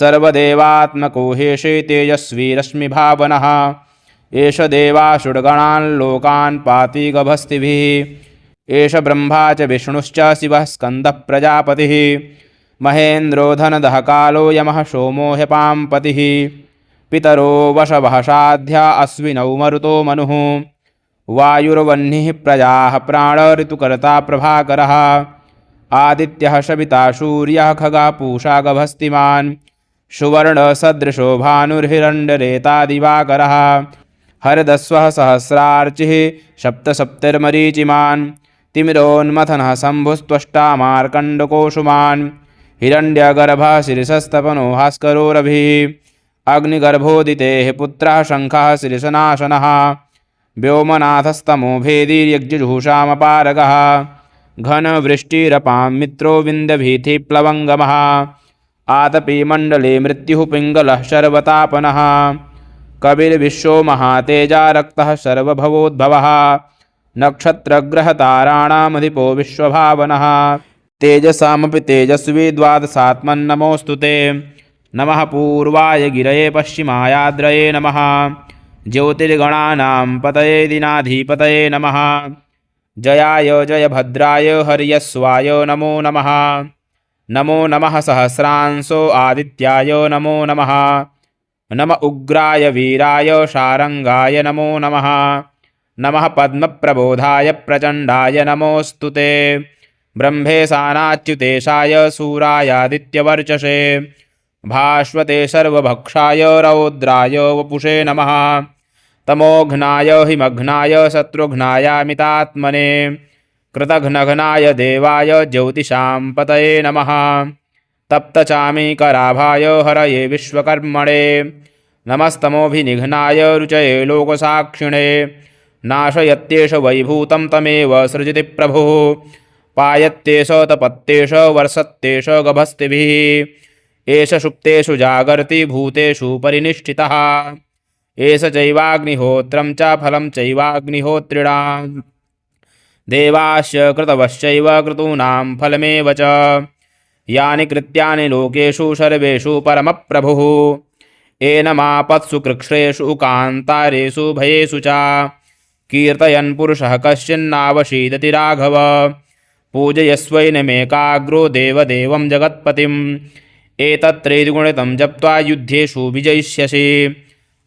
सर्वदेवात्मको हेशे तेजस्वी रश्मिभावनः एष देवासुरगणान् लोकान् पाति गभस्तिभिः एष ब्रह्मा च विष्णुश्च शिवः स्कन्दः प्रजापतिः महेन्द्रो धनदः कालो यमः सोमो ह्यपाम्पतिः पितरो वशवः साध्या अश्विनौ मरुतो मनुः वायुर्वह्निः प्रजाः प्राण ऋतुकर्ता प्रभाकरः आदित्यः सविता सूर्यः खगा पूषा गभस्तिमान् सुवर्णसदृशो भानुर्हिरण्यरेता दिवाकरः हरदस्वः सहस्रार्चिः सप्तसप्तिर्मरीचिमान् तिमिरोन्मथनः शम्भुस्त्वष्टा मार्कण्डकोशुमान् हिरण्यगर्भः शीर्षस्तपनो भास्करो रविः अग्निगर्भोदितेः पुत्रः शङ्खः शीर्षनाशनः व्योमनाथस्तमो भेदीर्यज्जुषामपारगः घनवृष्टिरपां मित्रो विन्द्यभीतिप्लवङ्गमः आतपी मण्डले मृत्युः पिङ्गलः शर्वतापनः कविर्विश्वो महातेजा रक्तः सर्वभवोद्भवः नक्षत्रग्रहताराणामधिपो विश्वभावनः तेजसामपि तेजस्वी द्वादशात्मन्नमोऽस्तु ते नमः पूर्वाय गिरये पश्चिमायाद्रये नमः ज्योतिर्गणानां पतये दिनाधिपतये नमः जयाय जयभद्राय हर्यस्वाय नमो नमः नमो नमः सहस्रांशो आदित्याय नमो नमः नम उग्राय वीराय शारंगाय नमो नमः नमः पद्मप्रबोधाय प्रचण्डाय नमोऽस्तु ते ब्रह्मेशानाच्युतेशाय सूरायादित्यवर्चसे भास्वते सर्वभक्षाय रौद्राय वपुषे नमः तमोघ्नाय हिमघ्नाय शत्रुघ्नायामितात्मने कृतघ्नघ्नाय देवाय ज्योतिषां पतये नमः तप्तचामीकराभाय हरये विश्वकर्मणे नमस्तमोभिनिघ्नाय रुचये लोकसाक्षिणे नाशयत्येष वैभूतं तमेव सृजति प्रभुः पायत्येष तपत्येष वर्षत्येष गभस्तिभिः एष सुप्तेषु जागर्ति भूतेषु परिनिष्ठितः एष चैवाग्निहोत्रं च फलं चैवाग्निहोत्रिणां देवाश्च कृतवश्चैव क्रतूनां फलमेव च यानि कृत्यानि लोकेषु सर्वेषु परमप्रभुः एनमापत्सु कृच्छ्रेषु कान्तारेषु भयेषु च कीर्तयन् पुरुषः कश्चिन्नावशीदति राघव पूजयस्वैनमेकाग्रो देवदेवं जगत्पतिम् एतत्त्रैर्गुणितं जप्त्वा युद्धेषु विजयिष्यसि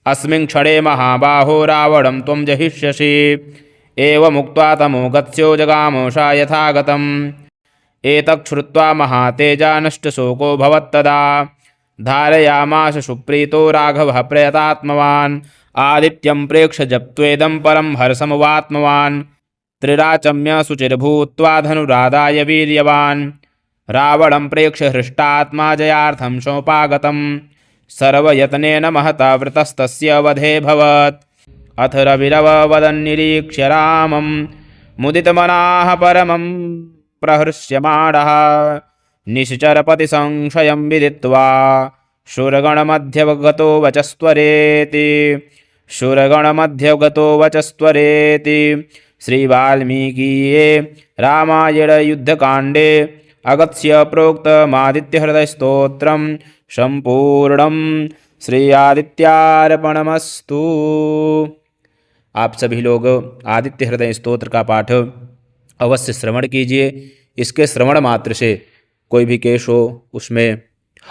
अस्मिन् क्षणे महाबाहो रावणं त्वं जहिष्यसि एवमुक्त्वा तमो गत्स्यो जगामोषा यथागतम् एतच्छ्रुत्वा महातेजा नष्टशोको भवत्तदा धारयामास सुप्रीतो राघवः प्रयतात्मवान् आदित्यं प्रेक्ष्य जप्त्वेदं परं हर्षमवात्मवान् त्रिराचम्य शुचिर्भूत्वा धनुरादाय वीर्यवान् रावणं प्रेक्ष्य हृष्टात्मा जयार्थं सोपागतं सर्वयत्नेन महता वृतस्तस्य वधेऽभवत्। अथ रविरववदन्निरीक्ष्य रामं मुदितमनाः परमं प्रहृष्यमाणः निश्चरपतिसंशयं विदित्वा शूरगणमध्यगतो वचस्त्वरेति श्रीवाल्मीकीये रामायणयुद्धकाण्डे अगस्त्य प्रोक्तमादित्यहृदयस्तोत्रं सम्पूर्णं श्री आदित्यार्पणमस्तु। आप सभी लोग आदित्य हृदय स्तोत्र का पाठ अवश्य श्रवण कीजिए। इसके श्रवण मात्र से कोई भी केस हो उसमें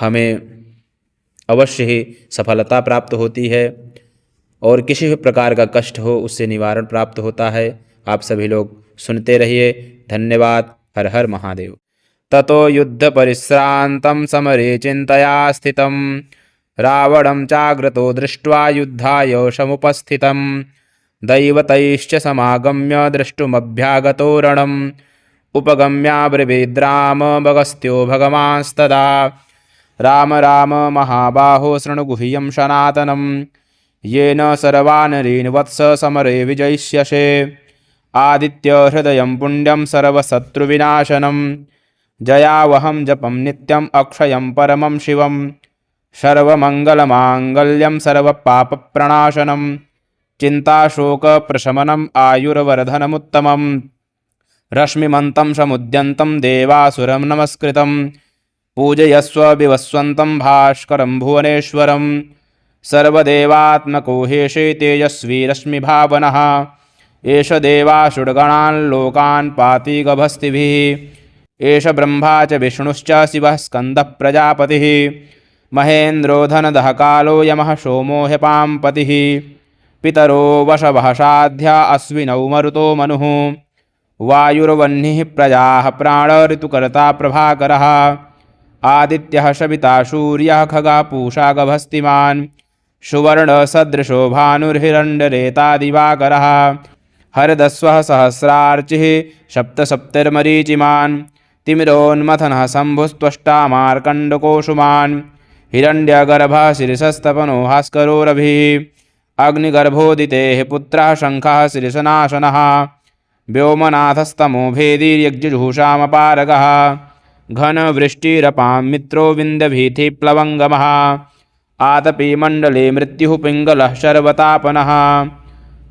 हमें अवश्य ही सफलता प्राप्त होती है और किसी भी प्रकार का कष्ट हो उससे निवारण प्राप्त होता है। आप सभी लोग सुनते रहिए। धन्यवाद। हर हर महादेव। ततो युद्ध परिश्रांतं समरे चिंतया स्थितं रावणं चाग्रतो दृष्ट्वा युद्धाय समुपस्थितं दैवतैश्च समागम्य द्रष्टुमभ्यागतो रणम् उपगम्याब्रवीद्राममगस्त्यो भगवांस्तदा राम राम महाबाहो शृणु गुह्यं सनातनं येन सर्वानरीन् वत्स समरे विजयिष्यसे आदित्य हृदयं पुण्यं सर्वशत्रुविनाशनं जयावहं जपं नित्यम् अक्षयं परमं शिवं सर्वमङ्गलमाङ्गल्यं सर्वपापप्रणाशनं चिन्ताशोकप्रशमनम् आयुर्वर्धनमुत्तमं रश्मिमन्तं समुद्यन्तं देवासुरं नमस्कृतं पूजयस्व विवस्वन्तं भास्करं भुवनेश्वरं सर्वदेवात्मको हेशे तेजस्वी रश्मिभावनः एष देवासुरगणान् लोकान् पाति गभस्तिभिः एष ब्रह्मा च विष्णुश्च शिवः स्कन्दः प्रजापतिः महेन्द्रो धनदः कालो यमः सोमो ह्यपां पतिः पितरो वशवः साध्या अश्विनौ मरुतो मनुः वायुर्वह्निः प्रजाः प्राण ऋतुकर्ता प्रभाकरः आदित्यः सविता सूर्यः खगा पूषा गभस्तिमान् सुवर्णसदृशो भानुर्हिरण्यरेता दिवाकरः हरदस्वः सहस्रार्चिः सप्तसप्तिर्मरीचिमान् तिमिरोन्मथनः शम्भुस्त्वष्टा मार्कण्डकोशुमान् हिरण्यगर्भः शीर्षस्तपनो भास्करो रविः अग्निगर्भोदितेः पुत्रः शङ्खः शीर्षनाशनः व्योमनाथस्तमो भेदीर्यज्जुषामपारगः घनवृष्टिरपां मित्रो विन्द्यभीतिप्लवङ्गमः आतपी मण्डले मृत्युः पिङ्गलः शर्वतापनः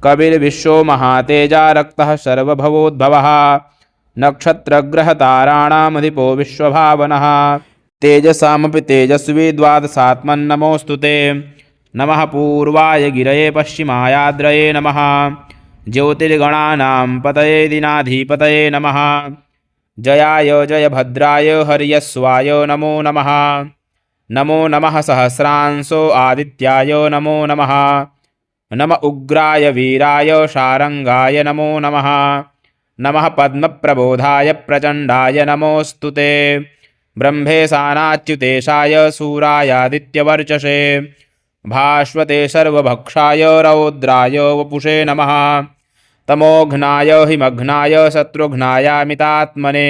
कविर्विश्वो महातेजा रक्तः सर्वभवोद्भवः नक्षत्रग्रहताराणामधिपो विश्वभावनः तेजसामपि तेजस्वी द्वादशात्मन्नमोऽस्तु ते नमः पूर्वाय गिरये पश्चिमायाद्रये नमः ज्योतिर्गणानां पतये दिनाधिपतये नमः जयाय जयभद्राय हर्यस्वाय नमो नमः नमो नमः सहस्रांशो आदित्याय नमो नमः नम उग्राय वीराय शारंगाय नमो नमः नमः पद्मप्रबोधाय प्रचण्डाय नमोऽस्तु ते ब्रह्मेशानाच्युतेशाय सूरायादित्यवर्चसे भास्वते सर्वभक्षाय रौद्राय वपुषे नमः तमोघ्नाय हिमघ्नाय शत्रुघ्नायामितात्मने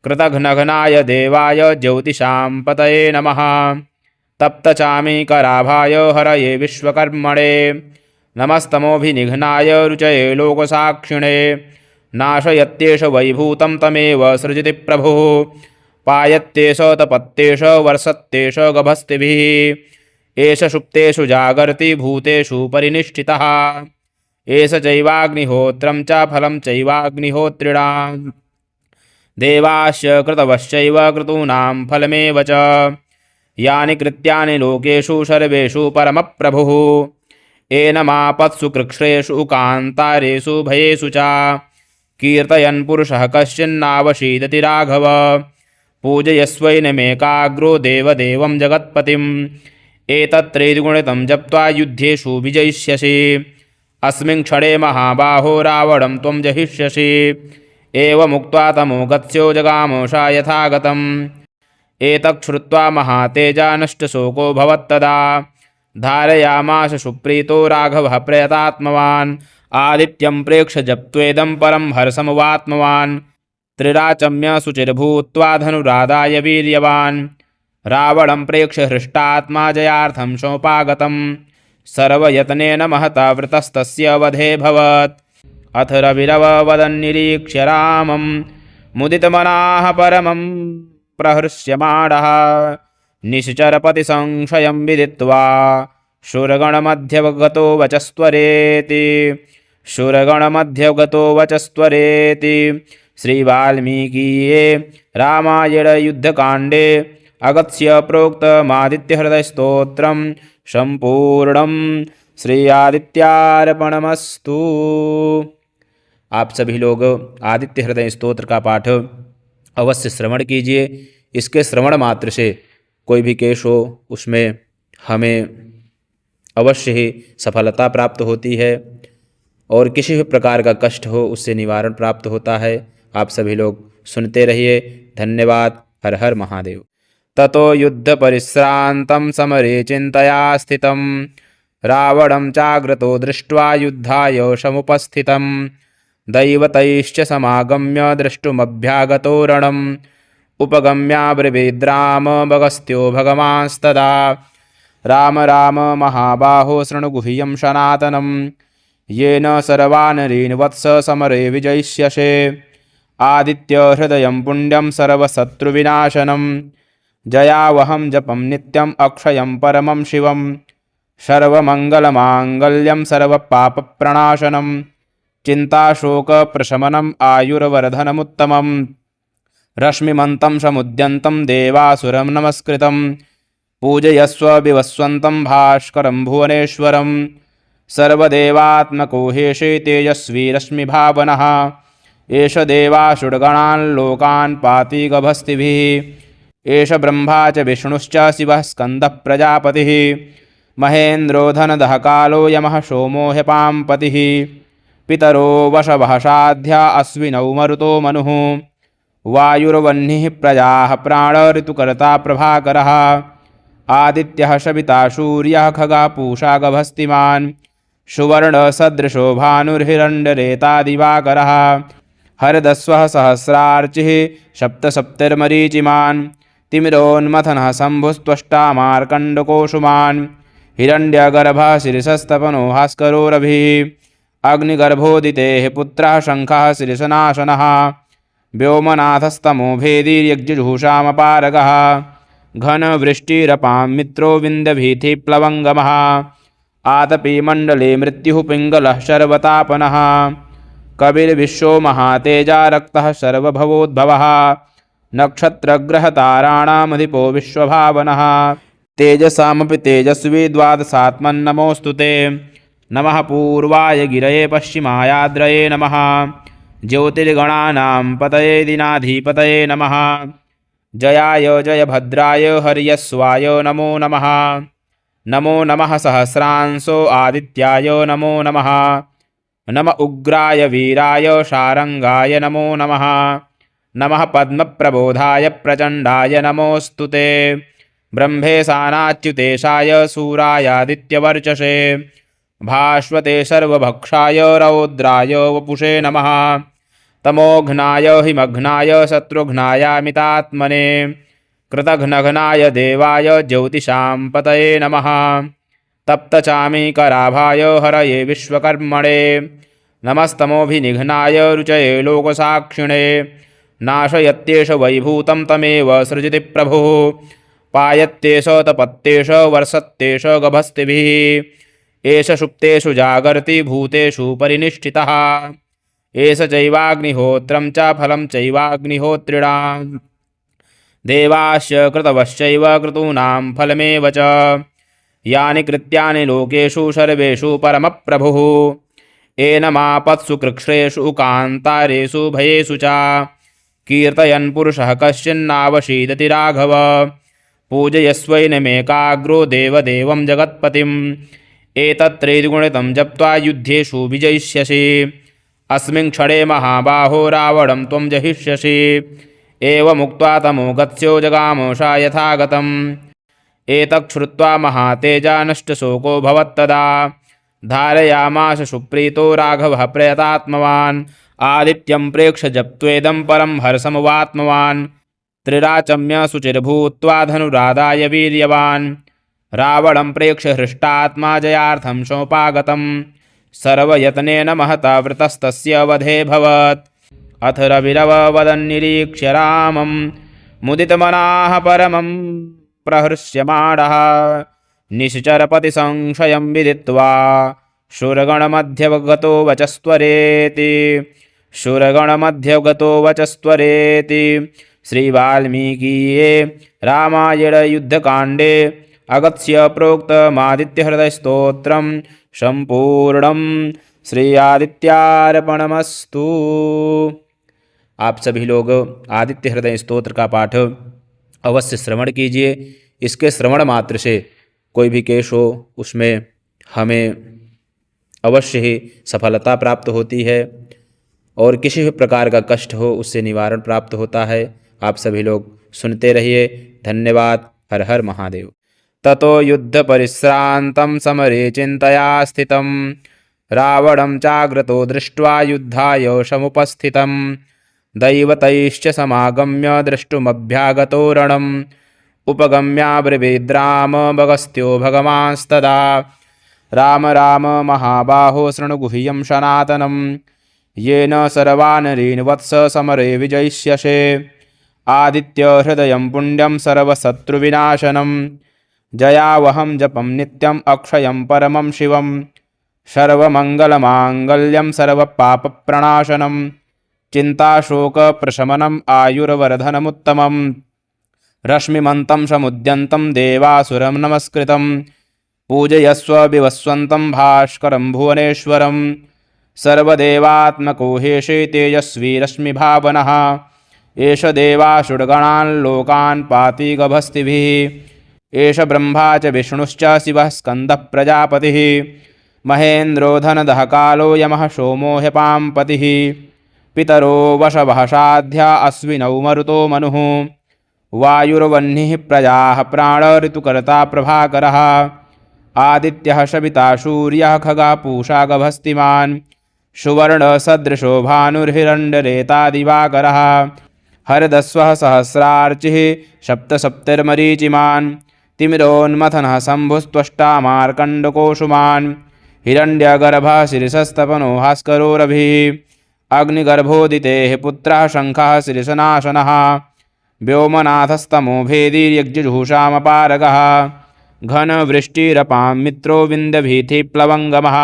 कृतघ्नघ्नाय देवाय ज्योतिषां पतये नमः तप्तचामीकराभाय हरये विश्वकर्मणे नमस्तमोभिनिघ्नाय रुचये लोकसाक्षिणे नाशयत्येष वैभूतं तमेव सृजति प्रभुः पायत्येष तपत्येष वर्षत्येष गभस्तिभिः एष सुप्तेषु जागर्ति भूतेषु परिनिष्ठितः एष चैवाग्निहोत्रं च फलं चैवाग्निहोत्रिणां देवाश्च कृतवश्चैव क्रतूनां फलमेव च यानि कृत्यानि लोकेषु सर्वेषु परमप्रभुः एनमापत्सु कृच्छ्रेषु कान्तारेषु भयेषु च कीर्तयन् पुरुषः कश्चिन्नावशीदति राघव पूजयस्वैनमेकाग्रो देवदेवं जगत्पतिम् एतत्त्रैर्गुणितं जप्त्वा युद्धेषु विजयिष्यसि अस्मिन् क्षणे महाबाहो रावणं त्वं जहिष्यसि एवमुक्त्वा तमो गत्स्यो जगामोषा यथागतम् एतच्छ्रुत्वा महातेजा नष्टशोको भवत्तदा धारयामास सुप्रीतो राघवः प्रयतात्मवान् आदित्यं प्रेक्ष्य जप्त्वेदं परं हर्षमुवात्मवान् त्रिराचम्य शुचिर्भूत्वा धनुरादाय वीर्यवान् रावणं प्रेक्ष्य हृष्टात्मा जयार्थं सोपागतं सर्वयत्नेन महता वृतस्तस्य वधेऽभवत्। अथ रविरववदन्निरीक्ष्य रामं मुदितमनाः परमं प्रहृष्यमाणः निश्चरपतिसंशयं विदित्वा शूरगणमध्यगतो वचस्त्वरेति श्रीवाल्मीकीये रामायणयुद्धकाण्डे अगस्त्य प्रोक्तमादित्यहृदयस्तोत्रं सम्पूर्णं श्री आदित्यार्पणमस्तु। आप सभी लोग आदित्य हृदय स्तोत्र का पाठ अवश्य श्रवण कीजिए। इसके श्रवण मात्र से कोई भी केस हो उसमें हमें अवश्य ही सफलता प्राप्त होती है और किसी भी प्रकार का कष्ट हो उससे निवारण प्राप्त होता है। आप सभी लोग सुनते रहिए। धन्यवाद। हर हर महादेव। ततो युद्ध परिश्रांतं समरे चिंतया स्थितं रावणं चाग्रतो दृष्ट्वा युद्धाय समुपस्थितं दैवतैश्च समागम्य द्रष्टुमभ्यागतो रणम् उपगम्याब्रवीद्राममगस्त्यो भगवांस्तदा राम राम महाबाहो शृणु गुह्यं सनातनं येन सर्वानरीन् वत्स समरे विजयिष्यसे आदित्य हृदयं पुण्यं सर्वशत्रुविनाशनं जयावहं जपं नित्यम् अक्षयं परमं शिवं सर्वमङ्गलमाङ्गल्यं सर्वपापप्रणाशनं चिन्ताशोकप्रशमनम् आयुर्वर्धनमुत्तमम् रश्मिमन्तं समुद्यन्तं देवासुरं नमस्कृतं पूजयस्व विवस्वन्तं भास्करं भुवनेश्वरं सर्वदेवात्मको हेशे तेजस्वी रश्मिभावनः एष देवासुरगणान् लोकान् पाति गभस्तिभिः एष ब्रह्मा च विष्णुश्च शिवः स्कन्दः प्रजापतिः महेन्द्रो धनदः कालो यमः सोमो ह्यपाम्पतिः पितरो वशवः साध्या अश्विनौ मरुतो मनुः वायुर्वह्निः प्रजाः प्राणऋतुकर्ता प्रभाकरः आदित्यः सविता सूर्यः खगः पूषा गभस्तिमान् सुवर्णसदृशो भानुर्हिरण्यरेता दिवाकरः हरदस्वः सहस्रार्चिः सप्तसप्तिर्मरीचिमान् तिमिरोन्मथनः शम्भुस्त्वष्टा मार्कण्डकोशुमान् हिरण्यगर्भः शिरिषस्तपनो भास्करो रविः अग्निगर्भोदितेः पुत्रः शङ्खः शिरिषनाशनः व्योमनाथस्तमो भेदीर्यज्जुषामपारगः घनवृष्टिरपां मित्रो विन्द्यभीतिप्लवङ्गमः आतपी मण्डले मृत्युः पिङ्गलः शर्वतापनः कविर्विश्वो महातेजा रक्तः सर्वभवोद्भवः नक्षत्रग्रहताराणामधिपो विश्वभावनः तेजसामपि तेजस्वी द्वादशात्मन्नमोऽस्तु ते नमः पूर्वाय गिरये पश्चिमायाद्रये नमः ज्योतिर्गणानां पतये दिनाधिपतये नमः जयाय जयभद्राय हर्यस्वाय नमो नमः नमो नमः सहस्रांशो आदित्याय नमो नमः नम उग्राय वीराय शारंगाय नमो नमः नमः पद्मप्रबोधाय प्रचण्डाय नमोऽस्तु ते ब्रह्मेशानाच्युतेशाय सूरायादित्यवर्चसे भास्वते सर्वभक्षाय रौद्राय वपुषे नमः तमोघ्नाय हिमघ्नाय शत्रुघ्नायामितात्मने कृतघ्नघ्नाय देवाय ज्योतिषां पतये नमः तप्तचामीकराभाय हरये विश्वकर्मणे नमस्तमोभिनिघ्नाय रुचये लोकसाक्षिणे नाशयत्येष वैभूतं तमेव सृजति प्रभुः पायत्येष तपत्येष वर्षत्येष गभस्तिभिः एष सुप्तेषु जागर्ति भूतेषु परिनिष्ठितः एष चैवाग्निहोत्रं च फलं चैवाग्निहोत्रिणां देवाश्च कृतवश्चैव क्रतूनां फलमेव च यानि कृत्यानि लोकेषु सर्वेषु परमप्रभुः एनमापत्सु कृच्छ्रेषु कान्तारेषु भयेषु च कीर्तयन् पुरुषः कश्चिन्नावशीदति राघव पूजयस्वैनमेकाग्रो देवदेवं जगत्पतिम् एतत्रेद्गुणितं जप्त्वा युद्धेषु विजयिष्यसि अस्मिन् क्षणे महाबाहो रावणं त्वं जहिष्यसि एवमुक्त्वा तमो गत्स्यो जगामोषा यथागतम् एतच्छ्रुत्वा महातेजा नष्टशोको भवत्तदा धारयामास सुप्रीतो राघवः प्रयतात्मवान् आदित्यं प्रेक्ष्य जप्त्वेदं परं हर्षमवाप्नुवान् त्रिराचम्य शुचिर्भूत्वा धनुरादाय वीर्यवान् रावणं प्रेक्ष्य हृष्टात्मा जयार्थं सोपागतं सर्वयत्नेन महता वृतस्तस्य वधे भवत्। अथ रविरववदन्निरीक्ष्य रामं मुदितमनाः परमं प्रहृष्यमाणः निश्चरपतिसंशयं विदित्वा शूरगणमध्यगतो वचस्त्वरेति श्रीवाल्मीकीये रामायणयुद्धकाण्डे अगत्य प्रोक्तमादित्यहृदयस्तोत्रं सम्पूर्णं। श्री आदित्यार्पणमस्तु। आप सभी लोग आदित्य हृदय स्तोत्र का पाठ अवश्य श्रवण कीजिए। इसके श्रवण मात्र से कोई भी केस हो उसमें हमें अवश्य ही सफलता प्राप्त होती है और किसी भी प्रकार का कष्ट हो उससे निवारण प्राप्त होता है। आप सभी लोग सुनते रहिए। धन्यवाद। हर हर महादेव। ततो युद्ध परिश्रांतं समरे चिंतया स्थितं रावणं चाग्रतो दृष्ट्वा युद्धाय समुपस्थितं दैवतैश्च समागम्य द्रष्टुमभ्यागतो रणम् उपगम्याब्रवीद्रामभगस्त्यो भगवांस्तदा राम राम महाबाहो शृणु गुह्यं सनातनं येन सर्वानरीन् वत्स समरे विजयिष्यसे आदित्य हृदयं पुण्यं सर्वशत्रुविनाशनं जयावहं जपं नित्यम् अक्षयं परमं शिवं सर्वमङ्गलमाङ्गल्यं सर्वपापप्रणाशनं चिन्ताशोकप्रशमनम् आयुर्वर्धनमुत्तमम् रश्मिमन्तं समुद्यन्तं देवासुरं नमस्कृतं पूजयस्व विवस्वन्तं भास्करं भुवनेश्वरं सर्वदेवात्मको हेशे तेजस्वी रश्मिभावनः एष देवासुरगणान् लोकान् पाति गभस्तिभिः एष ब्रह्मा च विष्णुश्च शिवः स्कन्दः प्रजापतिः महेन्द्रो धनदः कालो यमः सोमो ह्यपाम्पतिः पितरो वशवः साध्या अश्विनौ मरुतो मनुः वायुर्वह्निः प्रजाः प्राण ऋतुकर्ता प्रभाकरः आदित्यः सविता सूर्यः खगा पूषा गभस्तिमान् सुवर्णसदृशो भानुर्हिरण्यरेता दिवाकरः हरदस्वः सहस्रार्चिः सप्तसप्तिर्मरीचिमान् तिमिरोन्मथनः शम्भुस्त्वष्टा मार्कण्डकोशुमान् हिरण्यगर्भः शिरिषस्तपनो भास्करो रविः अग्निगर्भोदितेः पुत्रः शङ्खः शिरिषनाशनः व्योमनाथस्तमो भेदीर्यज्जुषामपारगः घनवृष्टिरपां मित्रो विन्दभीतिप्लवङ्गमः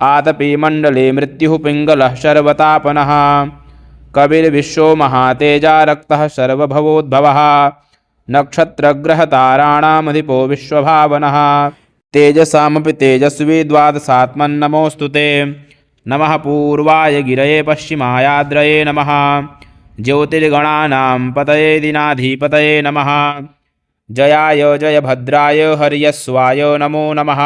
आतपी मण्डले मृत्युः पिङ्गलः शर्वतापनः कविर्विश्वो महातेजा रक्तः सर्वभवोद्भवः नक्षत्रग्रहताराणामधिपो विश्वभावनः तेजसामपि तेजस्वी द्वादशात्मन्नमोऽस्तु ते नमः पूर्वाय गिरये पश्चिमायाद्रये नमः ज्योतिर्गणानां पतये दिनाधिपतये नमः जयाय जयभद्राय हर्यस्वाय नमो नमः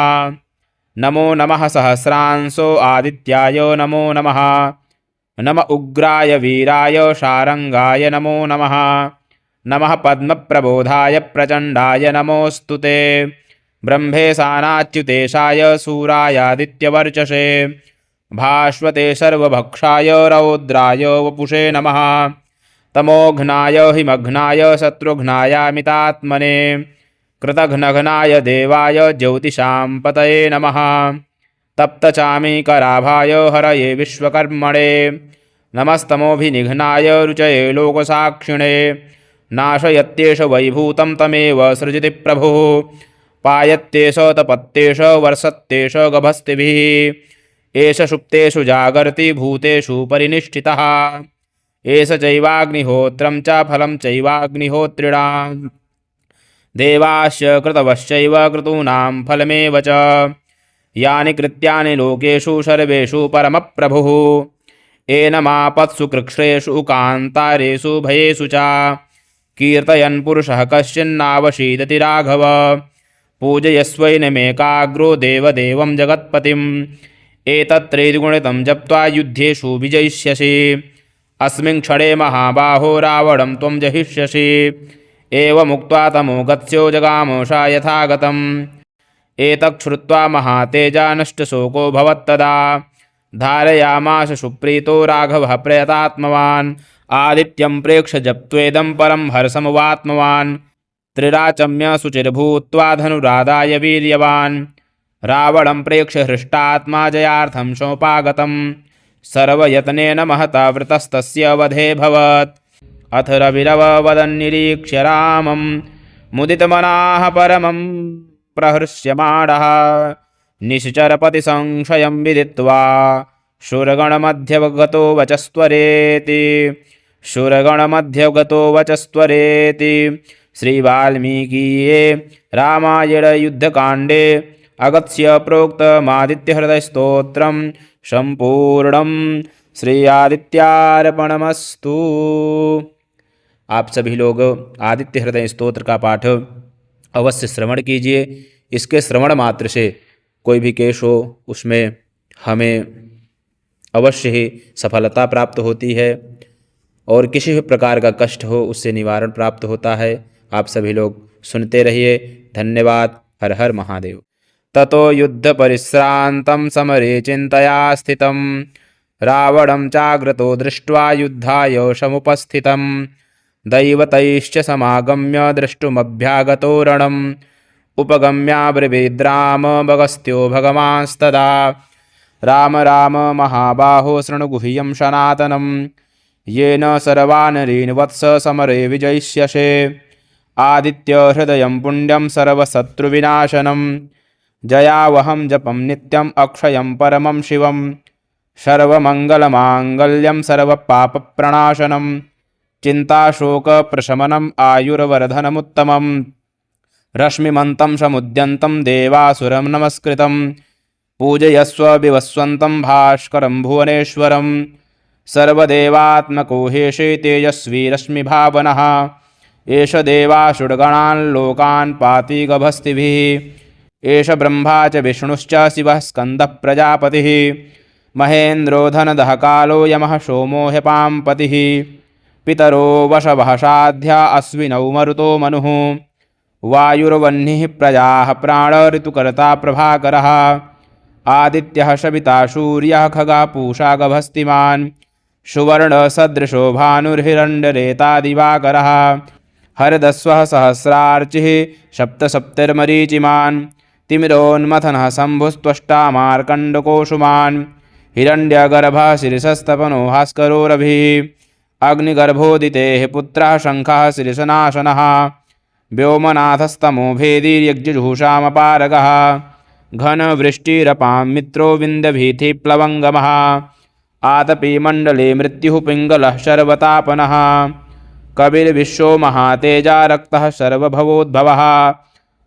नमो नमः सहस्रांशो आदित्याय नमो नमः नम उग्राय वीराय शारंगाय नमो नमः नमः पद्मप्रबोधाय प्रचण्डाय नमोऽस्तु ते ब्रह्मेशानाच्युतेशाय सूरायादित्यवर्चसे भास्वते सर्वभक्षाय रौद्राय वपुषे नमः तमोघ्नाय हिमघ्नाय शत्रुघ्नायामितात्मने कृतघ्नघ्नाय देवाय ज्योतिषां पतये नमः तप्तचामीकराभाय हरये विश्वकर्मणे नमस्तमोभिनिघ्नाय रुचये लोकसाक्षिणे नाशयत्येष वैभूतं तमेव सृजति प्रभुः पायत्येष तपत्येष वर्षत्येष गभस्तिभिः एष सुप्तेषु जागर्ति भूतेषु परिनिष्ठितः एष चैवाग्निहोत्रं च फलं चैवाग्निहोत्रिणां देवाश्च कृतवश्चैव क्रतूनां फलमेव च यानि कृत्यानि लोकेषु सर्वेषु परमप्रभुः एनमापत्सु कृच्छ्रेषु कान्तारेषु भयेषु च कीर्तयन् पुरुषः कश्चिन्नावशीदति राघव पूजयस्वैनमेकाग्रो देवदेवं जगत्पतिम् एतत्त्रैर्गुणितं जप्त्वा युद्धेषु विजयिष्यसि अस्मिन् क्षणे महाबाहो रावणं त्वं जहिष्यसि एवमुक्त्वा तमो गत्स्यो जगामोषा यथागतम् एतच्छ्रुत्वा महातेजा नष्टशोको भवत्तदा धारयामास सुप्रीतो राघवः प्रयतात्मवान् आदित्यं प्रेक्ष्य जप्त्वेदं परं हर्षमुवात्मवान् त्रिराचम्य शुचिर्भूत्वा धनुरादाय वीर्यवान् रावणं प्रेक्ष्य हृष्टात्मा जयार्थं सोपागतं सर्वयत्नेन महता वृतस्तस्य वधेऽभवत्। अथ रविरववदन्निरीक्ष्य रामं मुदितमनाः परमं प्रहृष्यमाणः निश्चरपतिसंशयं विदित्वा शूरगणमध्यगतो वचस्त्वरेति श्रीवाल्मीकीये रामायणयुद्धकाण्डे अगत्य प्रोक्तमादित्यहृदयस्तोत्रं सम्पूर्णं। श्री आदित्यार्पणमस्तु। आप सभी लोग आदित्य हृदय स्तोत्र का पाठ अवश्य श्रवण कीजिए। इसके श्रवण मात्र से कोई भी केस हो उसमें हमें अवश्य ही सफलता प्राप्त होती है और किसी भी प्रकार का कष्ट हो उससे निवारण प्राप्त होता है। आप सभी लोग सुनते रहिए। धन्यवाद। हर हर महादेव। ततो युद्ध परिश्रांतं समरे चिंतया स्थितं रावणं चाग्रतो दृष्ट्वा युद्धाय समुपस्थितं दैवतैश्च समागम्य द्रष्टुमभ्यागतो रणम् उपगम्याब्रवीद्रामगस्त्यो भगवांस्तदा राम राम महाबाहो शृणुगुह्यं सनातनं येन सर्वानरीन् वत्स समरे विजयिष्यसे आदित्य हृदयं पुण्यं सर्वशत्रुविनाशनं जयावहं जपं नित्यम् अक्षयं परमं शिवं सर्वमङ्गलमाङ्गल्यं सर्वपापप्रणाशनं चिन्ताशोकप्रशमनम् आयुर्वर्धनमुत्तमं रश्मिमन्तं समुद्यन्तं देवासुरं नमस्कृतं पूजयस्व विवस्वन्तं भास्करं भुवनेश्वरं सर्वदेवात्मको हेशे तेजस्वी रश्मिभावनः एष देवासुरगणान् लोकान् पाति गभस्तिभिः एष ब्रह्मा च विष्णुश्च शिवः स्कन्दः प्रजापतिः महेन्द्रो धनदः कालो यमः सोमो ह्यपाम्पतिः पितरो वशवः साध्या अश्विनौ मरुतो मनुः वायुर्वह्निः प्रजाः प्राण ऋतुकर्ता प्रभाकरः आदित्यः सविता सूर्यः खगा पूषा गभस्तिमान् सुवर्णसदृशो भानुर्हिरण्यरेता दिवाकरः हरदस्वः सहस्रार्चिः सप्तसप्तिर्मरीचिमान् तिमिरोन्मथनः शम्भुस्त्वष्टा मार्कण्डकोशुमान् हिरण्यगर्भः शीर्षस्तपनो भास्करो रविः अग्निगर्भोदितेः पुत्रः शङ्खः शीर्षनाशनः व्योमनाथस्तमो भेदीर्यज्जुषामपारगः घनवृष्टिरपां मित्रो विन्द्यभीतिप्लवङ्गमः आतपी मण्डले मृत्युः पिङ्गलः शर्वतापनः कविर्विश्वो महातेजा रक्तः सर्वभवोद्भवः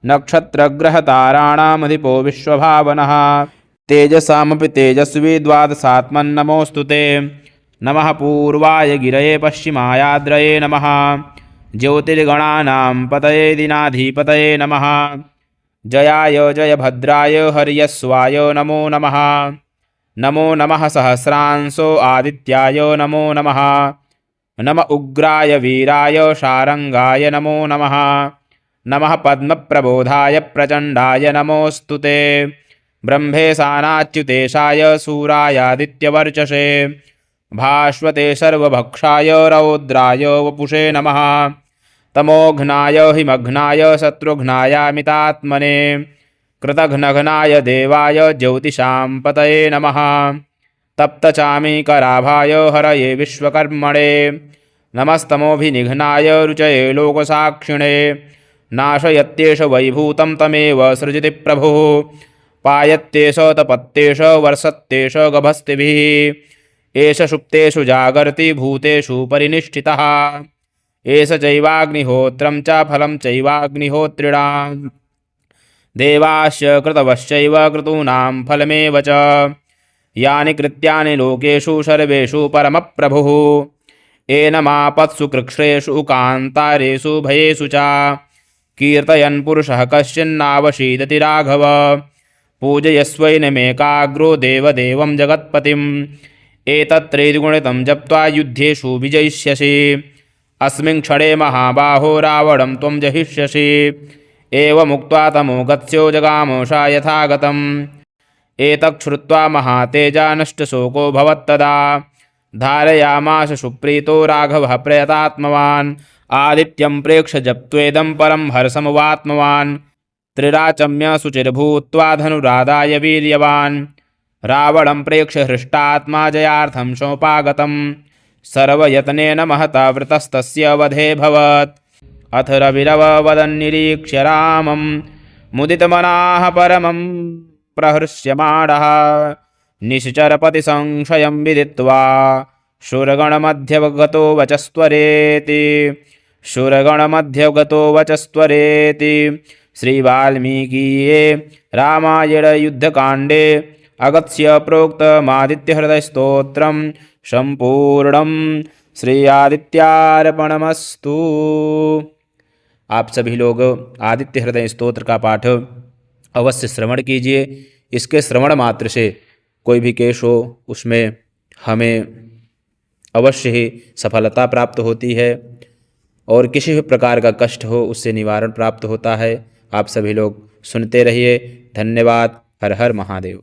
नक्षत्रग्रहताराणामधिपो विश्वभावनः तेजसामपि तेजस्वी द्वादशात्मन्नमोऽस्तु ते नमः पूर्वाय गिरये पश्चिमायाद्रये नमः ज्योतिर्गणानां पतये दिनाधिपतये नमः जयाय जयभद्राय हर्यस्वाय नमो नमः नमो नमः सहस्रांशो आदित्याय नमो नमः नम उग्राय वीराय शारंगाय नमो नमः नमः पद्मप्रबोधाय प्रचण्डाय नमोऽस्तु ते ब्रह्मेशानाच्युतेशाय सूरायादित्यवर्चसे भास्वते सर्वभक्षाय रौद्राय वपुषे नमः तमोघ्नाय हिमघ्नाय शत्रुघ्नायामितात्मने कृतघ्नघ्नाय देवाय ज्योतिषां पतये नमः तप्तचामीकराभाय हरये विश्वकर्मणे नमस्तमोभिनिघ्नाय रुचये लोकसाक्षिणे नाशयत्येष वैभूतं तमेव सृजति प्रभुः पायत्येष तपत्येष वर्षत्येष गभस्तिभिः एष सुप्तेषु जागर्ति भूतेषु परिनिष्ठितः एष चैवाग्निहोत्रं च फलं चैवाग्निहोत्रिणां देवाश्च कृतवश्चैव क्रतूनां फलमेव च यानि कृत्यानि लोकेषु सर्वेषु परमप्रभुः एनमापत्सु कृच्छ्रेषु कान्तारेषु भयेषु च कीर्तयन् पुरुषः कश्चिन्नावशीदति राघव पूजयस्वैनमेकाग्रो देवदेवं जगत्पतिम् एतत्त्रैर्गुणितं जप्त्वा युद्धेषु विजयिष्यसि अस्मिन् क्षणे महाबाहो रावणं त्वं जहिष्यसि एवमुक्त्वा तमो गत्स्यो जगामोषा यथागतम् एतत् श्रुत्वा महातेजा नष्टशोको भवत्तदा धारयामास सुप्रीतो राघवः प्रयतात्मवान् आदित्यं प्रेक्ष्य जप्त्वेदं परं हर्षमवात्मवान् त्रिराचम्य शुचिर्भूत्वा धनुरादाय वीर्यवान् रावणं प्रेक्ष्य हृष्टात्मा जयार्थं सोपागतं सर्वयत्नेन महता वृतस्तस्य वधे भवत् अथ रविरववदन्निरीक्ष्य रामं मुदितमनाः परमं प्रहृष्यमाणः निश्चरपतिसंशयं विदित्वा शूरगणमध्यगतो वचस्त्वरेति श्रीवाल्मीकीये रामायणयुद्धकाण्डे अगत्य प्रोक्तमादित्यहृदयस्तोत्रं सम्पूर्णं श्री आदित्यार्पणमस्तु। आप सभी लोग आदित्य हृदय स्तोत्र का पाठ अवश्य श्रवण कीजिए। इसके श्रवण मात्र से कोई भी केस हो उसमें हमें अवश्य ही सफलता प्राप्त होती है और किसी भी प्रकार का कष्ट हो उससे निवारण प्राप्त होता है। आप सभी लोग सुनते रहिए। धन्यवाद। हर हर महादेव।